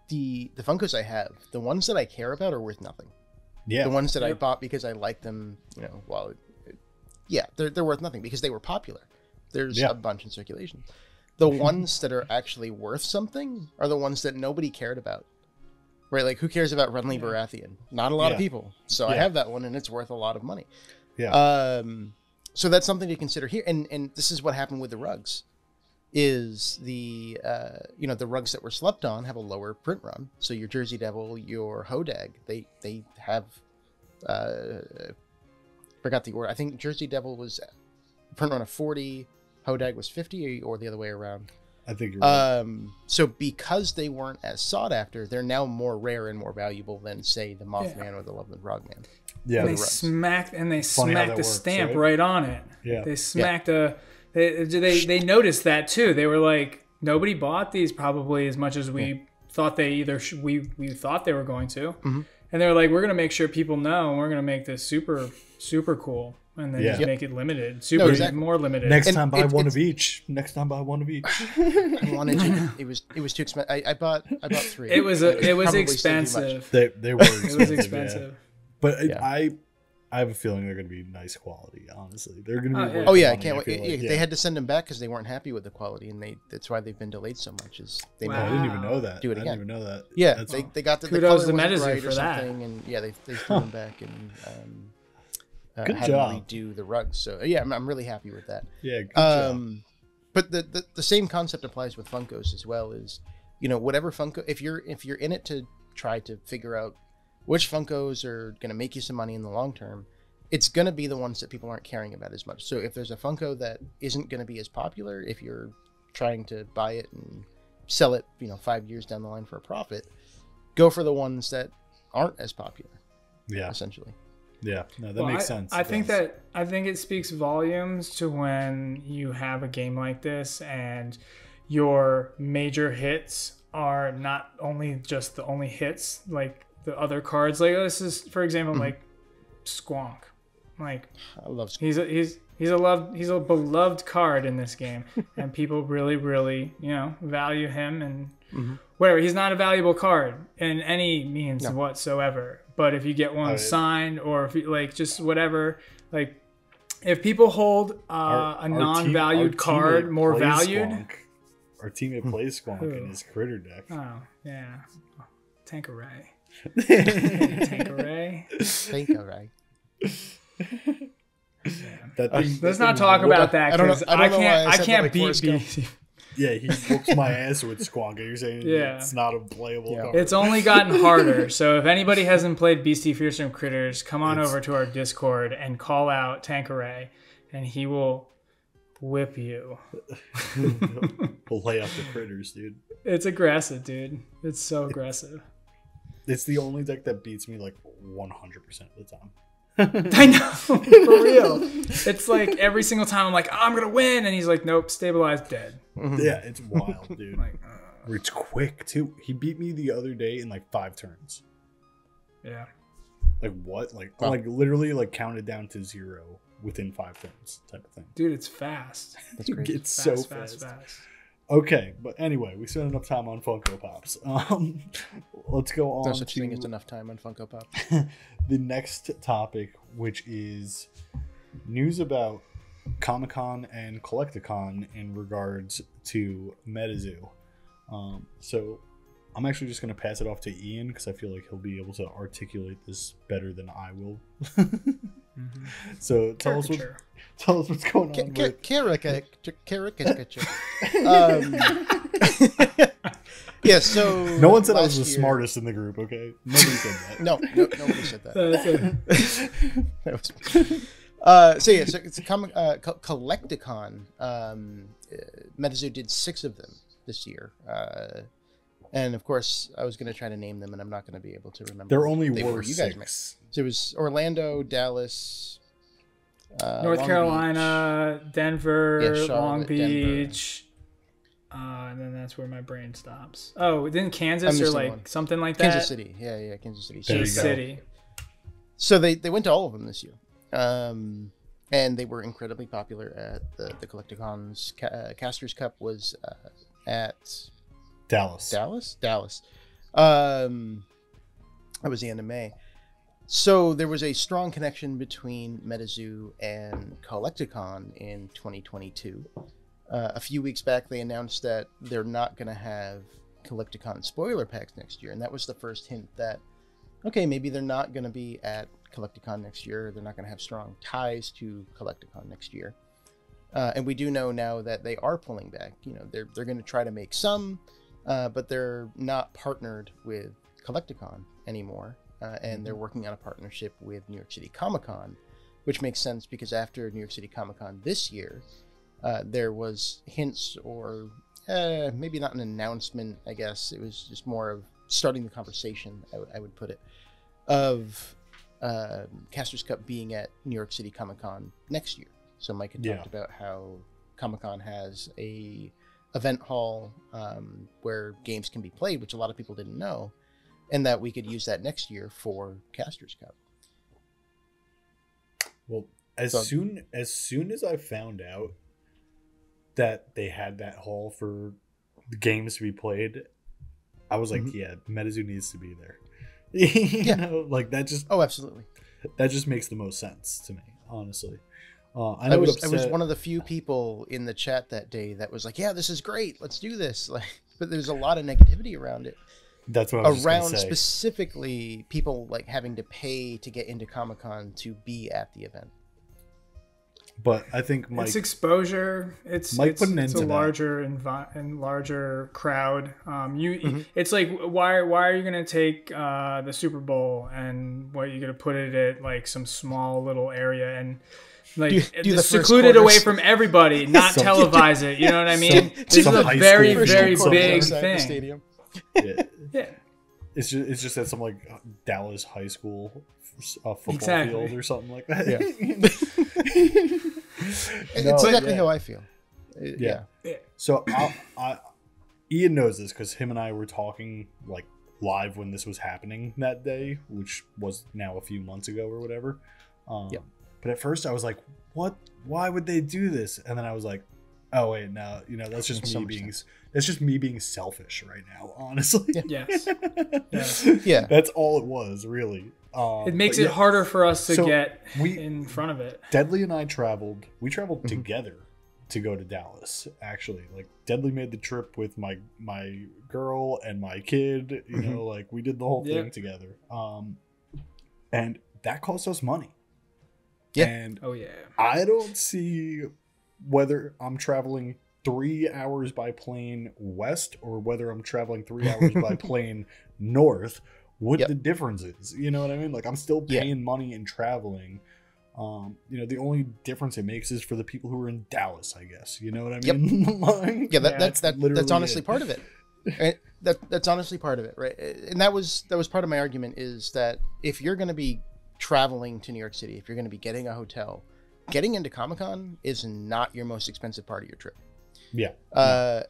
the Funkos I have, the ones that I care about are worth nothing. Yeah. The ones that I bought because I like them, they're worth nothing because they were popular. There's a bunch in circulation. The ones that are actually worth something are the ones that nobody cared about. Right? Like, who cares about Renly Baratheon? Not a lot of people. So I have that one, and it's worth a lot of money. Yeah. So that's something to consider here. And this is what happened with the rugs. Is the rugs that were slept on have a lower print run. So your Jersey Devil, your Hodag, they have forgot the order. I think Jersey Devil was print run of 40, Hodag was 50, or the other way around. I think you're right. So because they weren't as sought after, they're now more rare and more valuable than, say, the Mothman or the Loveland Frogman. Yeah, and they smacked the stamp right on it. Yeah, they smacked They noticed that too. They were like, nobody bought these probably as much as we thought we thought they were going to, and they were like, we're gonna make sure people know, and we're gonna make this super super cool, and then just make it limited, more limited. Next time buy one of each. I wanted to. It was too expensive. I bought 3. It was expensive. They were expensive. It was expensive. But I have a feeling they're going to be nice quality. Honestly, they're going to be. I can't wait. They had to send them back because they weren't happy with the quality, and that's why they've been delayed so much. I didn't even know that. Do it again. I didn't even know that. Yeah, they got the kudos color to Metazoo right for that. And they threw them back and good had job. to redo the rugs. So I'm really happy with that. Yeah, good job. But the same concept applies with Funkos as well. Is whatever Funko, if you're in it to try to figure out which Funkos are going to make you some money in the long term, it's going to be the ones that people aren't caring about as much. So if there's a Funko that isn't going to be as popular, if you're trying to buy it and sell it, 5 years down the line for a profit, go for the ones that aren't as popular. Yeah. Essentially. Yeah. No, that makes sense. I think it speaks volumes to when you have a game like this and your major hits are not only just the only hits, like the other cards. Like, this is, for example, like Squonk. Like, I love Squonk. He's a beloved card in this game, and people really, really, value him. And whatever, he's not a valuable card in any means whatsoever. But if you get one signed, or if you, like, just whatever, like, if people hold a non-valued card more valued. Squonk. Our teammate plays Squonk in his critter deck. Oh yeah, Tanqueray. Tanqueray. Let's not talk about that, because I can't beat BC. Yeah, he whoops my ass with Squonk. You're saying it's not a playable card. It's only gotten harder. So if anybody hasn't played Beastie Fearsome Critters, come on over to our Discord and call out Tanqueray, and he will whip you. We'll lay out the critters, dude. It's aggressive, dude. It's so aggressive. It's the only deck that beats me like 100% of the time. I know, for real. It's like every single time I'm like, I'm gonna win, and he's like, nope, stabilized, dead. Yeah, it's wild, dude. Like, it's quick too. He beat me the other day in like 5 turns. Yeah. Like what? Like literally like counted down to 0 within 5 turns, type of thing. Dude, it's fast. That's crazy. It's so fast. Okay, but anyway, we spent enough time on Funko Pops. Let's go on. There's such thing as enough time on Funko Pop. The next topic, which is news about Comic-Con and Collecticon in regards to Metazoo. So I'm actually just going to pass it off to Ian because I feel like he'll be able to articulate this better than I will. So tell us what's going on. Yeah, so no one said I was the smartest in the group. Okay, nobody said that. No, nobody said that. So it's a Collecticon. Metazoo did 6 of them this year. And of course, I was going to try to name them, and I'm not going to be able to remember. There only were 6. So it was Orlando, Dallas, North Carolina, Denver, Charlotte, Long Beach, and then that's where my brain stops. Oh, then Kansas or like something like that. Kansas City, yeah, Kansas City. Kansas City. So they went to all of them this year, and they were incredibly popular at the Collecticons. Casters Cup was at. Dallas. That was the end of May. So there was a strong connection between Metazoo and Collecticon in 2022. A few weeks back, they announced that they're not going to have Collecticon spoiler packs next year, and that was the first hint that, okay, maybe they're not going to be at Collecticon next year. They're not going to have strong ties to Collecticon next year. And we do know now that they are pulling back. You know, they're going to try to make some, but they're not partnered with Collecticon anymore. And they're working on a partnership with New York City Comic Con, which makes sense because after New York City Comic Con this year, there was hints or maybe not an announcement, I guess. It was just more of starting the conversation, I would put it, of Caster's Cup being at New York City Comic Con next year. So Mike had talked about how Comic Con has a event hall where games can be played, which a lot of people didn't know, and that we could use that next year for Caster's Cup. Well, as soon as I found out that they had that hall for the games to be played, I was like, yeah, Metazoo needs to be there. You know, like that just... Oh, absolutely. That just makes the most sense to me, honestly. I was one of the few people in the chat that day that was like, yeah, this is great. Let's do this. Like, but there's a lot of negativity around it. That's what I was around say. Specifically people like having to pay to get into Comic-Con to be at the event. But I think Mike, it's exposure. It's a larger and larger crowd. It's like why are you gonna take the Super Bowl and what you're gonna put it at like some small little area and like do the secluded away from everybody, not televise it. You know what I mean? This is a very very big thing. Yeah. It's just at some like Dallas high school football field or something like that. Yeah. It's exactly how I feel. Yeah. So Ian knows this because him and I were talking like live when this was happening that day, which was now a few months ago or whatever. But at first I was like, what? Why would they do this? And then I was like, oh wait, no, you know, that's just me being selfish right now, honestly. Yes. Yeah. That's all it was, really. It makes it harder for us to get in front of it. Deadly and I traveled together to go to Dallas, actually. Like Deadly made the trip with my girl and my kid, you know, like we did the whole thing together. And that cost us money. Yeah. And oh yeah. I don't see whether I'm traveling 3 hours by plane west or whether I'm traveling 3 hours by plane north, what the difference is. You know what I mean? Like I'm still paying money and traveling. You know, the only difference it makes is for the people who are in Dallas, I guess. You know what I mean? Like, that's honestly part of it. Right? That's honestly part of it, right? And that was part of my argument is that if you're going to be traveling to New York City, if you're going to be getting a hotel, getting into Comic-Con is not your most expensive part of your trip. Yeah.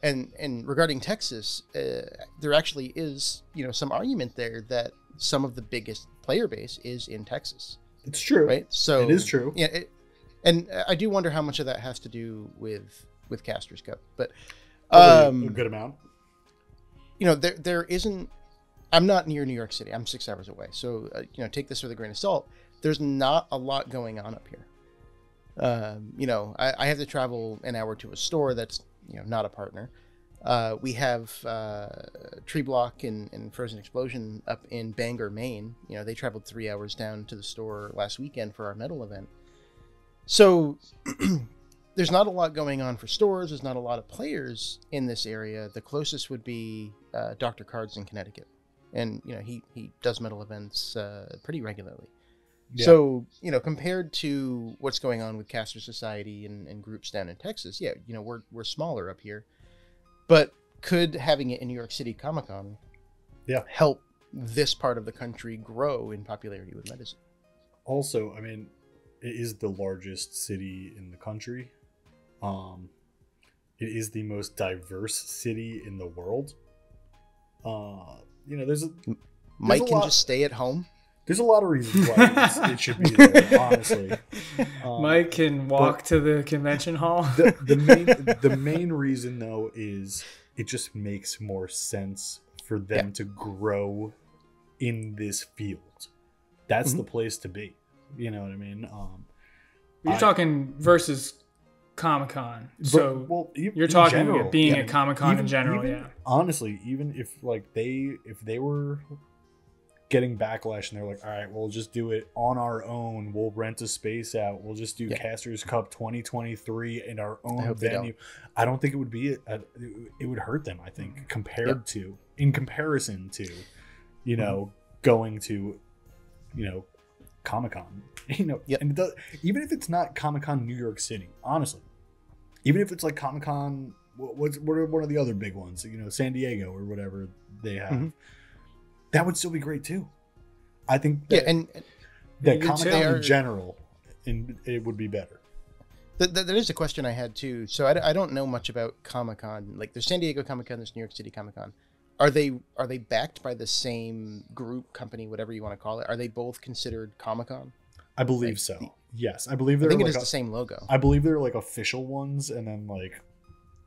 And regarding Texas, there actually is, you know, some argument there that some of the biggest player base is in Texas. It's true. Right? So it is true. Yeah. And I do wonder how much of that has to do with Caster's Cup, but a good amount. You know, there isn't. I'm not near New York City. I'm 6 hours away. So you know, take this with a grain of salt. There's not a lot going on up here. You know, I have to travel an hour to a store that's, you know, not a partner. We have Tree Block and Frozen Explosion up in Bangor, Maine. You know, they traveled 3 hours down to the store last weekend for our metal event. So there's not a lot going on for stores. There's not a lot of players in this area. The closest would be Dr. Cards in Connecticut. And, you know, he does metal events pretty regularly. Yeah. So, you know, compared to what's going on with Caster Society and groups down in Texas, yeah, you know, we're smaller up here. But could having it in New York City Comic Con help this part of the country grow in popularity with Metazoo? Also, I mean, it is the largest city in the country. It is the most diverse city in the world. You know, Mike can just stay at home. There's a lot of reasons why it should be there, honestly. Mike can walk to the convention hall. The main reason, though, is it just makes more sense for them to grow in this field. That's the place to be. You know what I mean? You're talking versus Comic-Con. So you're talking general, being at Comic-Con in general, Honestly, even if they were getting backlash and they're like, all right, we'll just do it on our own. We'll rent a space out. We'll just do Casters Cup 2023 in our own venue. I don't think it would be it would hurt them, I think, in comparison to, you know, going to, you know, Comic-Con. You know, and even if it's not Comic-Con New York City, honestly, even if it's like Comic-Con, what are one of the other big ones, you know, San Diego or whatever they have, that would still be great too. I think that, and that Comic-Con in general, it would be better. There is a question I had too. So I don't know much about Comic-Con. Like there's San Diego Comic-Con, there's New York City Comic-Con. Are they backed by the same group, company, whatever you want to call it? Are they both considered Comic-Con? I believe so. Yes, I believe they're. I think it is the same logo. I believe they're like official ones, and then like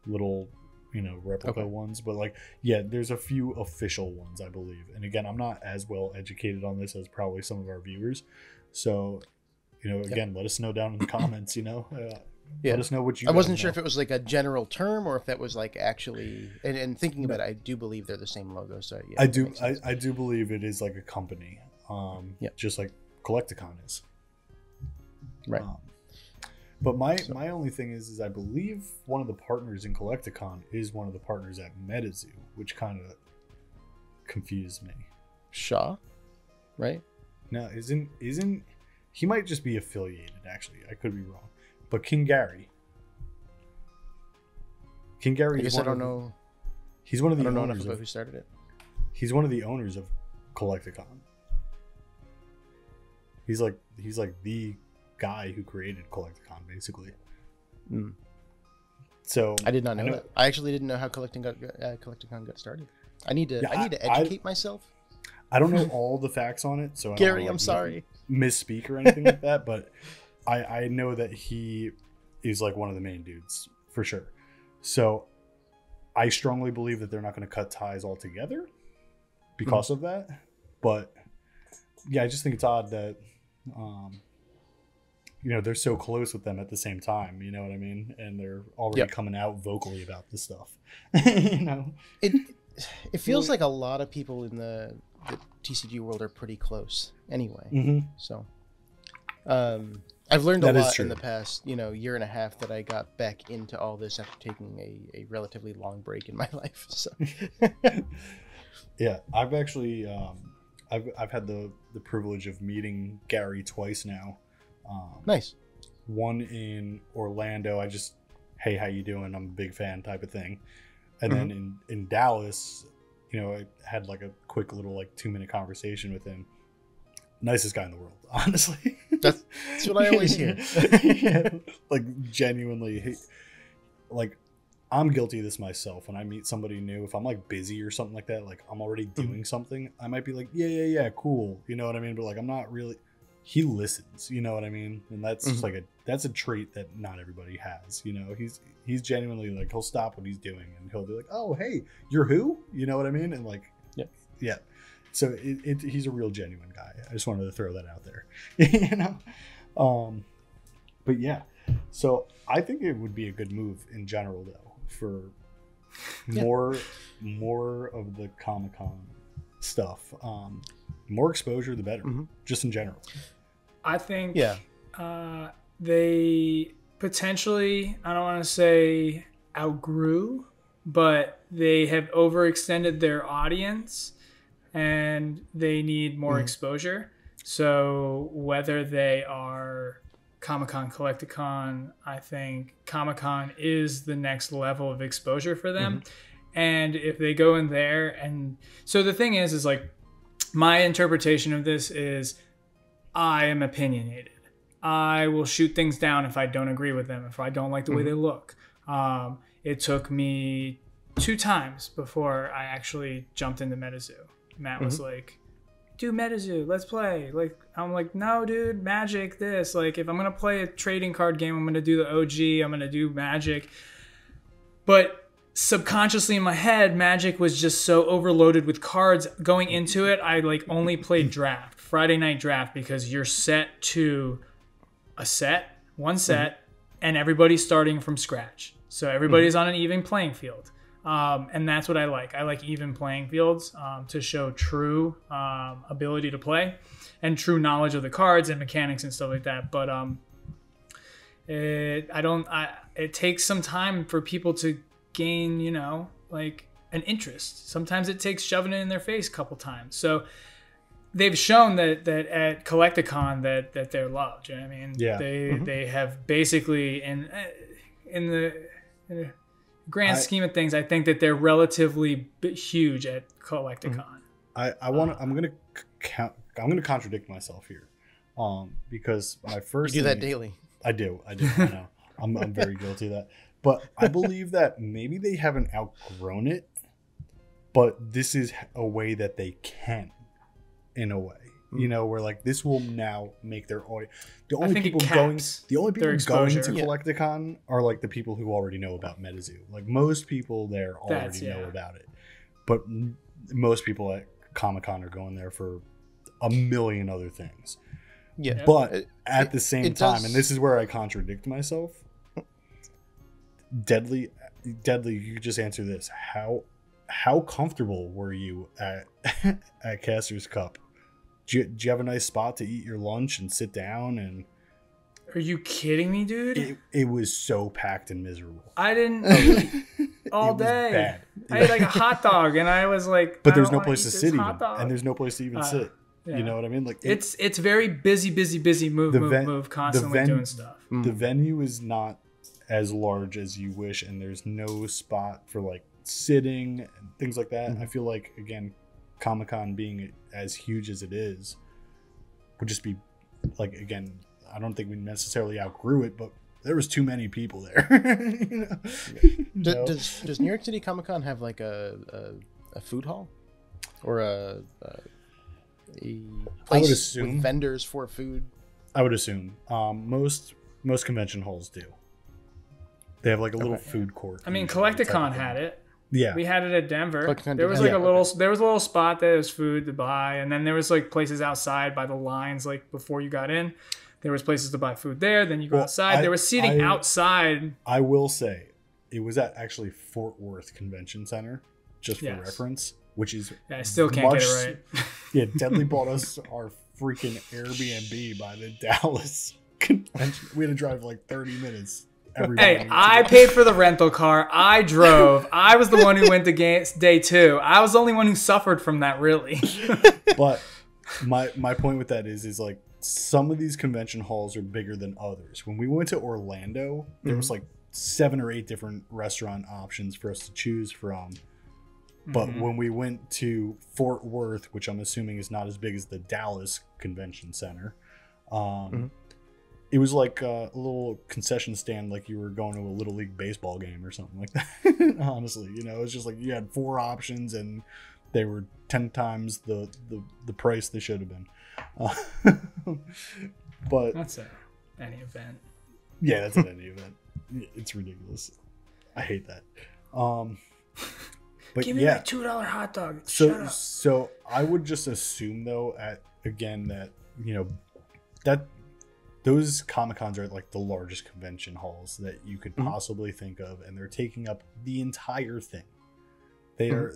little, you know, replica ones. But like, yeah, there's a few official ones, I believe. And again, I'm not as well educated on this as probably some of our viewers. So, you know, again, let us know down in the comments. You know, let us know what you. I wasn't sure if it was like a general term or if that was like actually. And thinking about it, I do believe they're the same logo. So yeah, I do believe it is like a company. Just like Collecticon is. Right. But my only thing is I believe one of the partners in Collecticon is one of the partners at Metazoo, which kind of confused me. Shaw, right? No, isn't he might just be affiliated? Actually, I could be wrong. But King Gary. I guess I don't know. He's one of the owners of who started it. He's one of the owners of Collecticon. He's like the guy who created Collecticon, basically. So I did not know that. I actually didn't know how Collecticon got started. I need to educate myself. I don't know all the facts on it, so Gary, I'm sorry, misspeak or anything like that, but I know that he is like one of the main dudes for sure. So I strongly believe that they're not going to cut ties altogether because of that. But yeah, I just think it's odd that you know, they're so close with them at the same time, you know what I mean? And they're already coming out vocally about this stuff. You know? It feels like a lot of people in the TCG world are pretty close anyway. So I've learned a lot in the past, you know, year and a half that I got back into all this after taking a relatively long break in my life. So yeah, I've actually I've had the privilege of meeting Gary twice now. Nice. One in Orlando, I just, hey, how you doing? I'm a big fan type of thing. And then in Dallas, you know, I had like a quick little like 2-minute conversation with him. Nicest guy in the world, honestly. That's what I always hear. Yeah, like genuinely, like I'm guilty of this myself. When I meet somebody new, if I'm like busy or something like that, like I'm already doing something, I might be like, yeah, cool. You know what I mean? But like, I'm not really. He listens, you know what I mean? And that's just like that's a trait that not everybody has, you know. He's genuinely like, he'll stop what he's doing and he'll be like, oh, hey, you're who? You know what I mean? And like, yeah. So he's a real genuine guy. I just wanted to throw that out there, you know? But yeah, so I think it would be a good move in general though, for more of the Comic-Con stuff. More exposure, the better, just in general. I think they potentially, I don't want to say outgrew, but they have overextended their audience and they need more exposure. So whether they are Comic-Con, Collecticon, I think Comic-Con is the next level of exposure for them. And if they go in there, and so the thing is like, my interpretation of this is I am opinionated. I will shoot things down if I don't agree with them, if I don't like the way they look. It took me 2 times before I actually jumped into Metazoo. Matt was like, do Metazoo, let's play. Like, I'm like, no, dude, Magic this. Like, if I'm going to play a trading card game, I'm going to do the OG. I'm going to do Magic. But subconsciously in my head, Magic was just so overloaded with cards. Going into it, I like only played draft, Friday night draft, because you're set to one set, and everybody's starting from scratch. So everybody's on an even playing field. And that's what I like. I like even playing fields to show true ability to play and true knowledge of the cards and mechanics and stuff like that. But it takes some time for people to gain, you know, like an interest. Sometimes it takes shoving it in their face a couple times. So they've shown that at Collecticon that they're loved. You know what I mean? Yeah. They have basically in the grand scheme of things, I think that they're relatively huge at Collecticon. I'm gonna contradict myself here, because my first you do that daily. I do. I know. I'm very guilty of that. But I believe that maybe they haven't outgrown it, but this is a way that they can, in a way. You know, where like this will now make their audience. The only people going to Collecticon are like the people who already know about Metazoo. Like most people there already know about it, but most people at Comic-Con are going there for a million other things. Yeah, but at the same time, and this is where I contradict myself. Deadly, you just answer this. How comfortable were you at Caster's Cup? Do you have a nice spot to eat your lunch and sit down? And are you kidding me, dude? It was so packed and miserable. I didn't eat all day. Bad. I ate like a hot dog, and I was like, but there's no place to sit even, and there's no place to even sit. Yeah. You know what I mean? Like it's very busy. Move, constantly doing stuff. The venue is not as large as you wish, and there's no spot for like sitting and things like that. I feel like, again, Comic-Con being as huge as it is would just be like, again, I don't think we necessarily outgrew it, but there was too many people there. Does New York City Comic-Con have like a food hall or a place with vendors for food? I would assume most convention halls do. They have like a little food court. I mean, Collecticon had it. Yeah, we had it at Denver. There was like there was a little spot that was food to buy, and then there was like places outside by the lines, like before you got in. There was places to buy food there. Then you go outside. There was seating outside. I will say, it was at actually Fort Worth Convention Center, just for reference, which is I still can't get it right. Yeah, Deadly bought us our freaking Airbnb by the Dallas convention. We had to drive like 30 minutes. Hey, I paid for the rental car. I drove. I was the one who went to day 2. I was the only one who suffered from that, really. But my point with that is like some of these convention halls are bigger than others. When we went to Orlando, there was like 7 or 8 different restaurant options for us to choose from. But when we went to Fort Worth, which I'm assuming is not as big as the Dallas Convention Center, it was like a little concession stand, like you were going to a Little League baseball game or something like that. Honestly, you know, it's just like you had 4 options and they were 10 times the price they should have been. But that's at any event. Yeah, that's at any event. It's ridiculous. I hate that. But give me that $2 hot dog. So I would just assume though, that you know that those Comic-Cons are like the largest convention halls that you could possibly think of, and they're taking up the entire thing. They are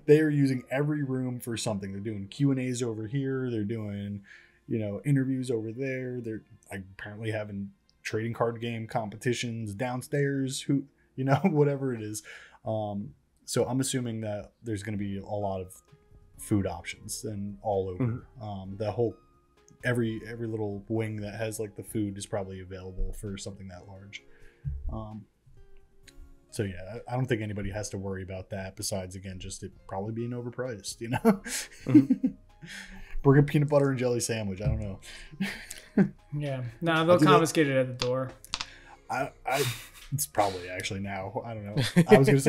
they are using every room for something. They're doing Q&As over here. They're doing, you know, interviews over there. They're apparently having trading card game competitions downstairs. Who, you know, whatever it is. So I'm assuming that there's going to be a lot of food options and all over. The whole every little wing that has like the food is probably available for something that large. So yeah, I don't think anybody has to worry about that. Besides, again, just it probably being overpriced. You know, bring a peanut butter and jelly sandwich. I don't know. Yeah, no, they'll confiscate it at the door. It's probably actually now. I don't know. I was gonna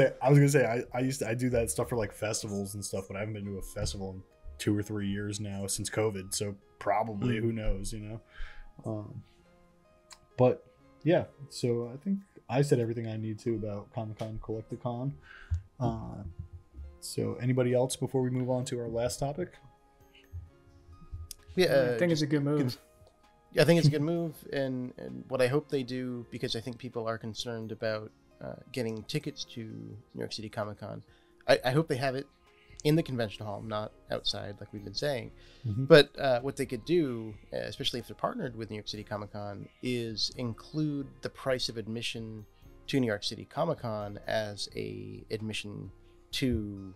say I do that stuff for like festivals and stuff, but I haven't been to a festival in 2 or 3 years now since COVID. So probably who knows, you know. But yeah, so I think I said everything I need to about Comic-Con Collecticon. So anybody else before we move on to our last topic? Yeah, I think it's a good move. I think it's a good move, and what I hope they do, because I think people are concerned about getting tickets to New York City Comic Con. I hope they have it in the convention hall, not outside, like we've been saying. Mm-hmm. But what they could do, especially if they're partnered with New York City Comic Con, is include the price of admission to New York City Comic Con as a admission to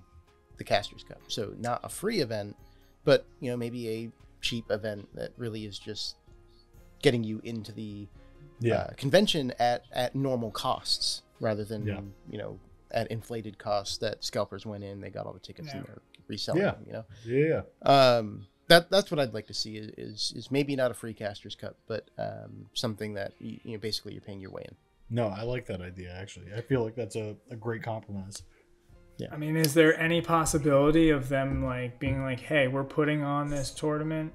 the Casters Cup. So not a free event, but maybe a cheap event that really is just getting you into the convention at normal costs, rather than at inflated costs that scalpers went in, they got all the tickets and they're reselling them. That's what I'd like to see is maybe not a free Casters Cup, but something that basically you're paying your way in. No, I like that idea, actually. I feel like that's a great compromise. Yeah. I mean, is there any possibility of them like being like, hey, we're putting on this tournament,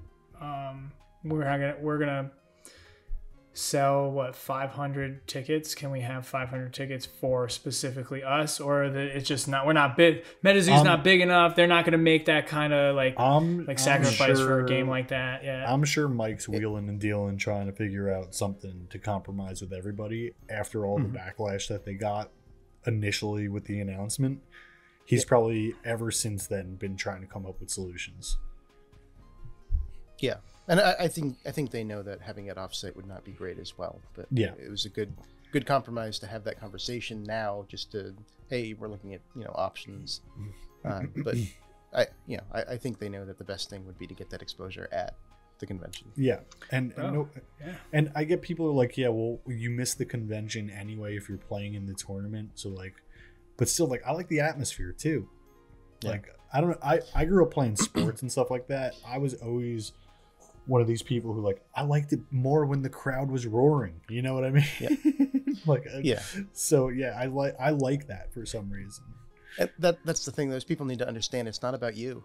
we're gonna sell 500 tickets? Can we have 500 tickets for specifically us, or that it's just not, we're not big, Metazoo's not big enough, they're not going to make that kind of like sacrifice for a game like that? I'm sure Mike's wheeling and dealing, trying to figure out something to compromise with everybody after all the backlash that they got initially with the announcement. He's probably ever since then been trying to come up with solutions. Yeah. And I think they know that having it offsite would not be great as well. But it was a good compromise to have that conversation now, just to, hey, we're looking at options. But I think they know that the best thing would be to get that exposure at the convention. Yeah, and I get people are like, yeah, well, you miss the convention anyway if you're playing in the tournament. So like, but still, like, I like the atmosphere too. Yeah. Like, I don't know. I grew up playing sports and stuff like that. I was always one of these people who like, I liked it more when the crowd was roaring. You know what I mean? Yeah. So yeah, I like that for some reason. That's the thing. Those people need to understand. It's not about you.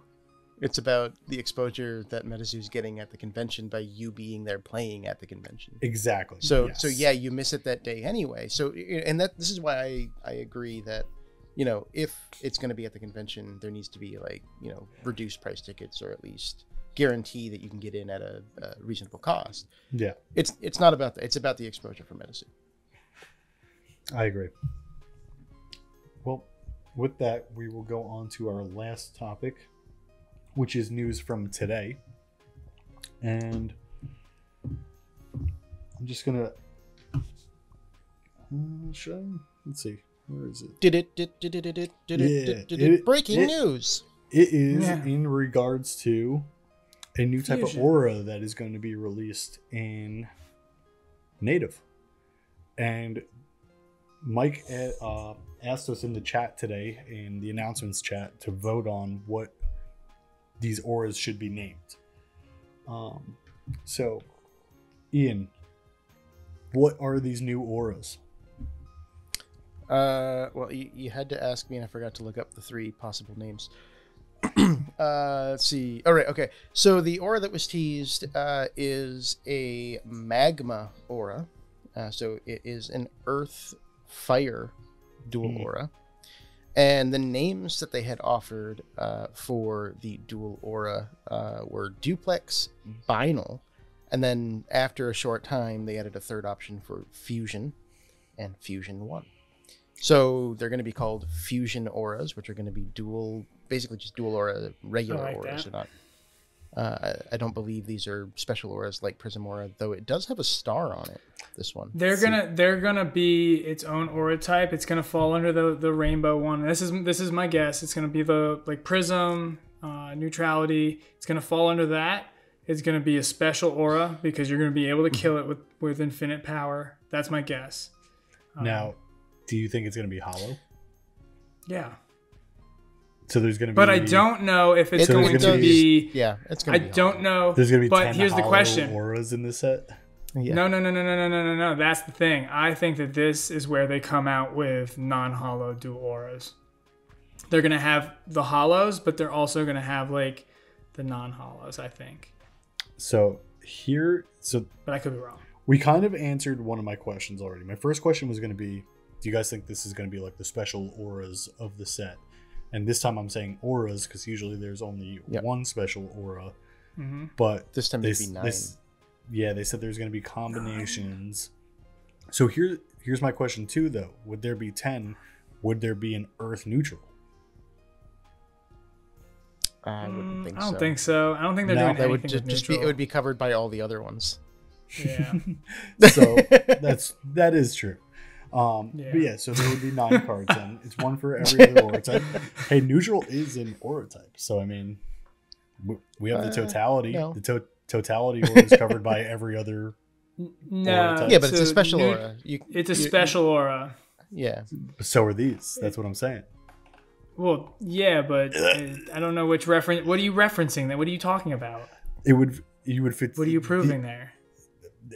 It's about the exposure that Metazoo's getting at the convention by you being there playing at the convention. Exactly. So yeah, you miss it that day anyway. So this is why I agree that if it's going to be at the convention, there needs to be like reduced price tickets, or at least guarantee that you can get in at a reasonable cost. Yeah. It's not about that. It's about the exposure for Metazoo. I agree. Well, with that, we will go on to our last topic, which is news from today. And I'm just going to let's see. Where is it? Breaking news. It is in regards to a new type of aura that is going to be released in Native. And Mike asked us in the chat today, in the announcements chat, to vote on what these auras should be named. So, Ian, what are these new auras? Well, you had to ask me, and I forgot to look up the 3 possible names. Let's see. All right, okay. So the aura that was teased is a magma aura. So it is an earth-fire dual aura. And the names that they had offered for the dual aura were Duplex, Binal, and then after a short time, they added a third option for Fusion and Fusion 1. So they're going to be called Fusion auras, which are going to be dual, basically just dual aura, regular auras. Or not. I don't believe these are special auras like Prism Aura, though it does have a star on it. This one. They're gonna be its own aura type. It's gonna fall under the rainbow one. This is my guess. It's gonna be the like Prism, neutrality. It's gonna fall under that. It's gonna be a special aura because you're gonna be able to kill it with infinite power. That's my guess. Now, do you think it's gonna be hollow? Yeah. So there's going to be... But I don't know if it's going to be... Yeah, it's going to be... I don't know. There's going to be 10 but here's the question. auras in this set? Yeah. No. That's the thing. I think that this is where they come out with non-hollow dual auras. They're going to have the hollows, but they're also going to have like the non-hollows, I think. So here... But I could be wrong. we kind of answered one of my questions already. My first question was going to be, do you guys think this is going to be like the special auras of the set? And this time I'm saying auras because usually there's only one special aura. Mm-hmm. But this time maybe 9. They said there's going to be combinations. So here's my question too, though. Would there be 10? Would there be an Earth neutral? I wouldn't think so. I don't think so. I don't think they're doing anything with neutral. It would be covered by all the other ones. Yeah. So that is true. But yeah, so there would be 9 cards then. It's one for every other aura type. Hey, neutral is an aura type. So I mean, we have the totality. No. The totality aura is covered by every other aura type. Yeah, but it's a special aura. It's a special aura. Yeah. So are these. That's what I'm saying. Well, yeah, but I don't know which reference. What are you referencing? Then what are you talking about? You would fit. What are you proving there?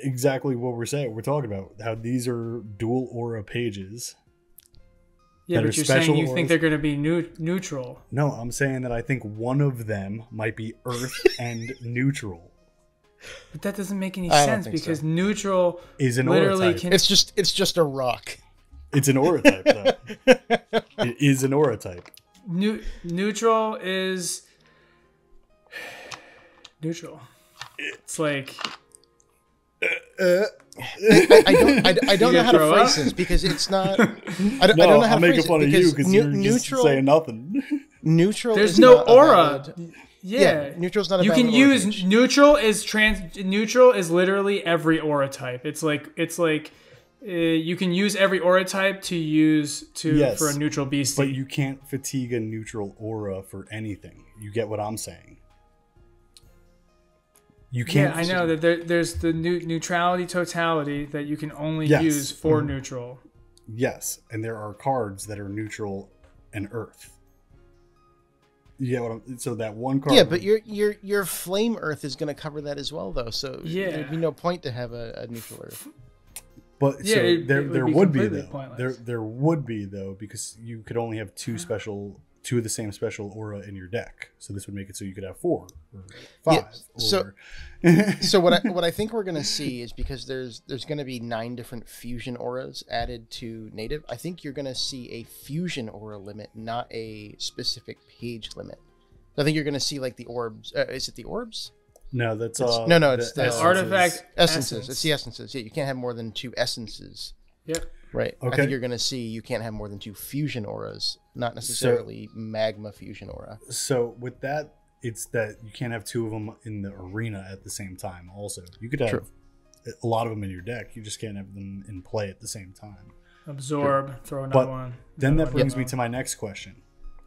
Exactly what we're saying. We're talking about how these are dual aura pages. Yeah, but you're saying you think they're going to be neutral. No, I'm saying that I think one of them might be Earth and neutral. But that doesn't make any sense because neutral is an aura type. It's just a rock. It's an aura type, though. It is an aura type. Neutral is neutral. It's like I don't know how to phrase this because it's not. I don't know how to phrase it. I'm making fun of you because you're just saying nothing. Neutral. There's no aura. Yeah, neutral's not. You can use neutral is Neutral is literally every aura type. It's like you can use every aura type for a neutral beastie. But you can't fatigue a neutral aura for anything. You get what I'm saying? You can't. Yeah, I know that there's the neutrality totality that you can only use for neutral. Yes, and there are cards that are neutral and Earth. Yeah, so that one card. Yeah, but your flame Earth is going to cover that as well, though. So there'd be no point to have a neutral Earth. But so there would be though. There would be though because you could only have two of the same special aura in your deck. So this would make it so you could have 4 or 5. Yeah, so what I think we're going to see is because there's going to be 9 different fusion auras added to native. I think you're going to see a fusion aura limit, not a specific page limit. I think you're going to see like the orbs. Is it the orbs? No, that's no. It's the artifact essences. It's the essences. Yeah, you can't have more than 2 essences. Yep. Right. Okay. I think you're going to see you can't have more than 2 fusion auras, not necessarily magma fusion aura. So with that, it's that you can't have 2 of them in the arena at the same time. Also, you could have a lot of them in your deck. You just can't have them in play at the same time. Absorb, throw another one. Then that brings me to my next question: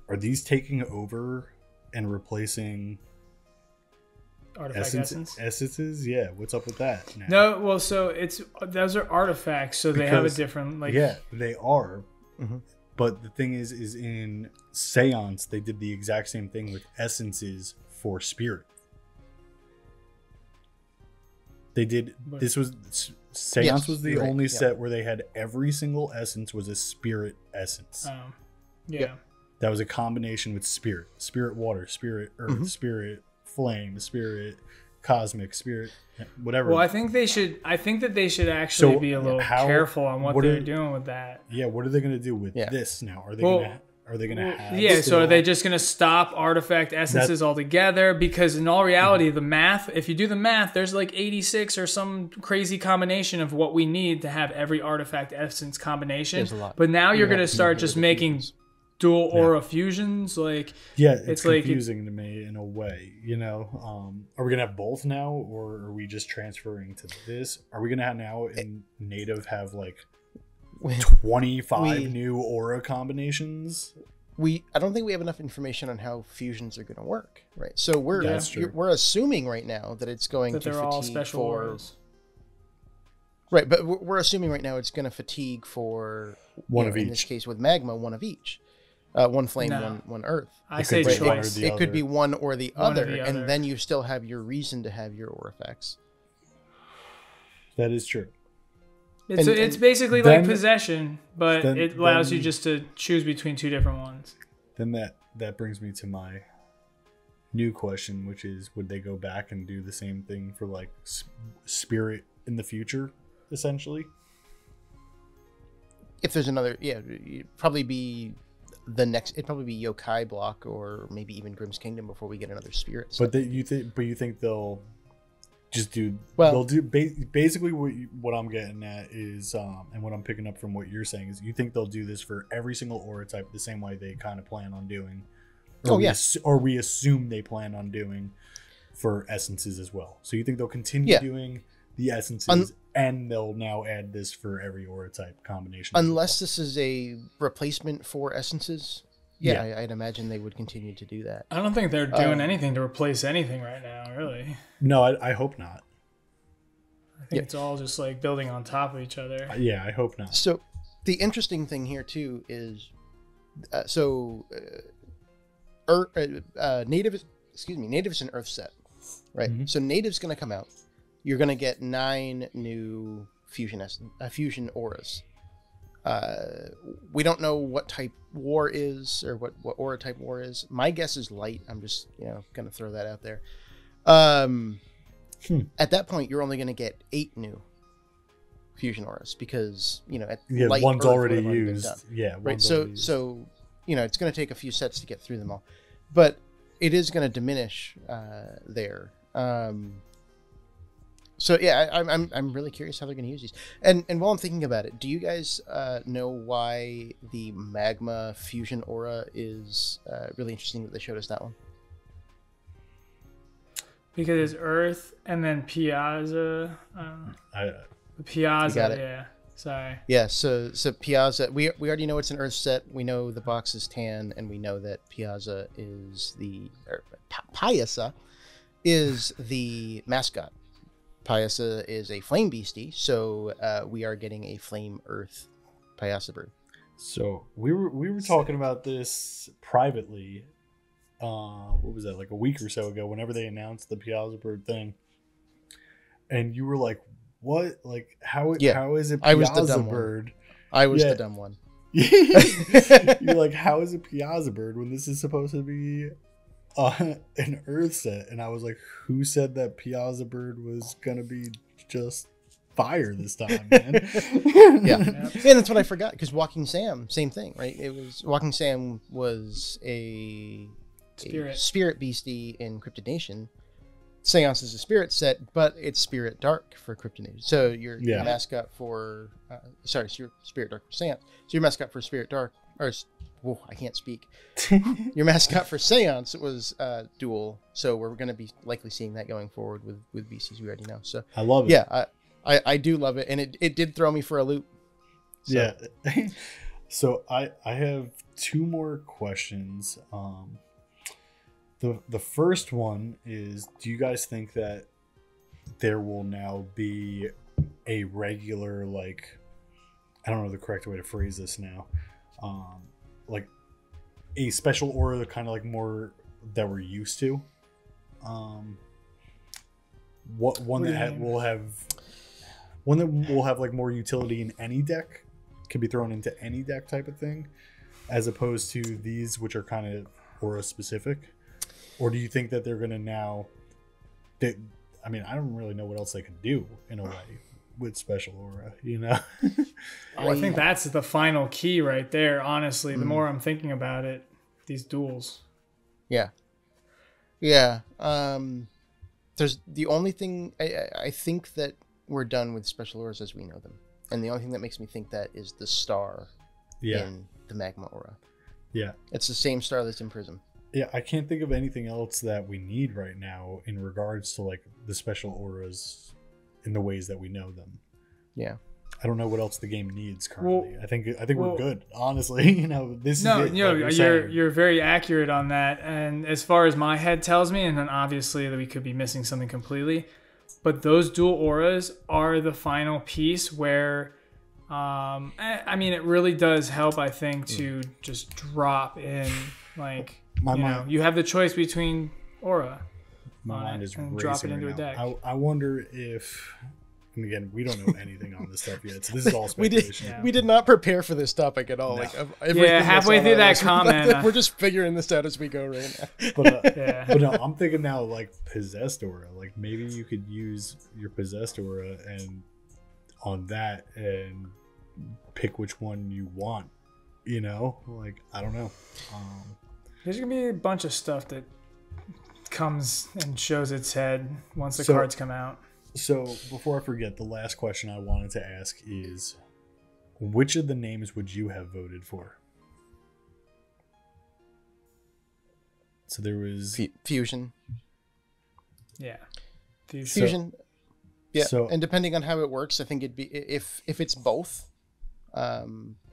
are these taking over and replacing artifact essences? Yeah, what's up with that now? No, well, so those are artifacts, so they have a different they are. Mm-hmm. But the thing is in Seance they did the exact same thing with essences for spirit. They did Seance was the only set where they had every single essence was a spirit essence. Yeah. That was a combination with spirit water, spirit earth, spirit flame, spirit cosmic, spirit whatever. Well, I think that they should actually be a little careful on what they're doing with that. Yeah, what are they going to do with this now? Are they going to have Yeah, so are they just going to stop artifact essences altogether? Because in all reality, the math, if you do the math, there's like 86 or some crazy combination of what we need to have every artifact essence combination. But now you're going to start just making dual aura fusions, it's confusing to me in a way. Are we gonna have both now, or are we just transferring to this? Are we gonna have now in native have 25 new aura combinations? I don't think we have enough information on how fusions are going to work, right? So we're assuming right now that it's going to fatigue all special auras. Right, but we're assuming right now it's going to fatigue for one of each. In this case, with magma, one of each. One flame, one earth. I say choice. It could be one or the other, and then you still have your reason to have your aura effects. That is true. It's basically like possession, but it allows you just to choose between 2 different ones. Then that brings me to my new question, which is, would they go back and do the same thing for spirit in the future, essentially. If there's another, it'd probably be Yokai block, or maybe even Grimm's Kingdom before we get another spirit set. But you think they'll just do, they'll do basically what I'm getting at is, and what I'm picking up from what you're saying is, you think they'll do this for every single aura type the same way they kind of plan on doing, or we assume they plan on doing for essences as well. So you think they'll continue doing the essences, and they'll now add this for every aura type combination. Unless this is a replacement for essences. I'd imagine they would continue to do that. I don't think they're doing anything to replace anything right now, really. No, I hope not. I think it's all just like building on top of each other. Yeah, I hope not. So the interesting thing here too is, native is an Earth set, right? Mm-hmm. So native's going to come out. You're going to get 9 new fusion auras. We don't know what type war is, or what aura type war is. My guess is light. I'm just going to throw that out there. At that point, you're only going to get 8 new fusion auras, because light one's Earth already used. Right. So it's going to take a few sets to get through them all, but it is going to diminish there. So yeah, I'm really curious how they're going to use these. And while I'm thinking about it, do you guys know why the magma fusion aura is really interesting that they showed us that one? Because it's Earth and then Piazza. Piazza, yeah. Sorry. Yeah, so Piazza, we already know it's an Earth set. We know the box is tan, and we know that Piazza is Piazza is the mascot. Piazza is a flame beastie, so we are getting a flame Earth Piazza bird. So we were talking about this privately. What was that, like a week or so ago? Whenever they announced the Piazza bird thing, and you were like, "What? Like how is it Piazza I was the dumb bird?" I was the dumb one. You're like, "How is it Piazza bird when this is supposed to be an Earth set?" And I was like, who said that Piazza bird was gonna be just fire this time, man? And that's what I forgot, because Walking Sam, same thing, right? It was Walking Sam was a spirit beastie in Cryptid Nation. Seance is a spirit set, but it's Spirit Dark for Cryptid Nation. So your mascot for Spirit Dark for Seance. So your mascot for Spirit Dark, or I can't speak. Your mascot for Seance was dual, so we're going to be likely seeing that going forward with beasties we already know. So I love it. Yeah, I do love it, and it did throw me for a loop. So. Yeah. So I have 2 more questions. The first one is, do you guys think that there will now be a regular, like, I don't know the correct way to phrase this now, like a special aura, kind of like more that we're used to, one that will have like more utility in any deck, can be thrown into any deck type of thing, as opposed to these, which are kind of aura specific? Or do you think that they're going to now, I mean, I don't really know what else they can do in a way with special aura, Well, I think that's the final key right there, honestly. The more I'm thinking about it, these duels. Yeah. There's the only thing, I think that we're done with special auras as we know them. And the only thing that makes me think that is the star in the magma aura. Yeah. It's the same star that's in Prism. Yeah, I can't think of anything else that we need right now in regards to like the special auras in the ways that we know them. Yeah. I don't know what else the game needs currently. I think we're good, honestly. This is it, you're very accurate on that. And as far as my head tells me, and then obviously that we could be missing something completely, but those dual auras are the final piece where I mean, it really does help, I think, to just drop in, like, you have the choice between aura. My mind is racing drop it into a deck. I wonder if, And again, we don't know anything on this stuff yet, so this is all speculation. We did not prepare for this topic at all. No. Like halfway through that comment, we're just figuring this out as we go right now. But no, I'm thinking now like possessed aura. Like maybe you could use your possessed aura and on that and pick which one you want. You know, like I don't know. There's gonna be a bunch of stuff that comes and shows its head once the cards come out. So before I forget, the last question I wanted to ask is, which of the names would you have voted for? So there was Fusion. Yeah, Fusion. Yeah, so, and depending on how it works, I think it'd be if it's both,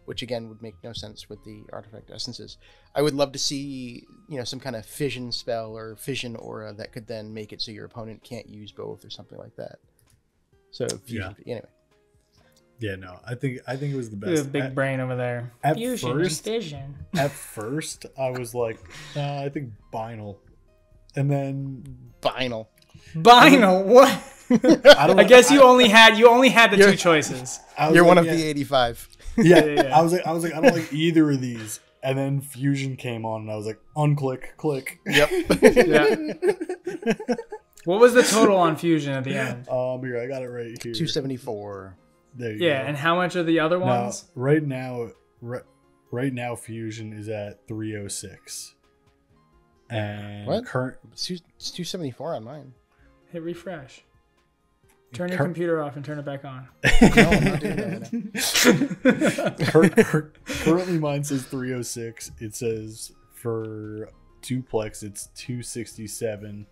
which again would make no sense with the artifact essences. I would love to see some kind of fission spell or fission aura that could then make it so your opponent can't use both or something like that. So fusion, anyway. Yeah, no, I think it was the best. Big brain over there. At fusion first, and fission. At first, I was like, I think Binal, and then Binal. What? I guess you only had the two choices. You're one of the 85. Yeah. I was like, I don't like either of these. And then Fusion came on, and I was like, unclick, click. Yep. Yeah. What was the total on Fusion at the end? Here, I got it right here. 274. There you go. And how much are the other ones? Right now, Fusion is at 306. And what? It's 274 on mine. Hit refresh. Turn your computer off and turn it back on. No, I'm not doing that right now. Currently, mine says 306. It says for duplex, it's 267.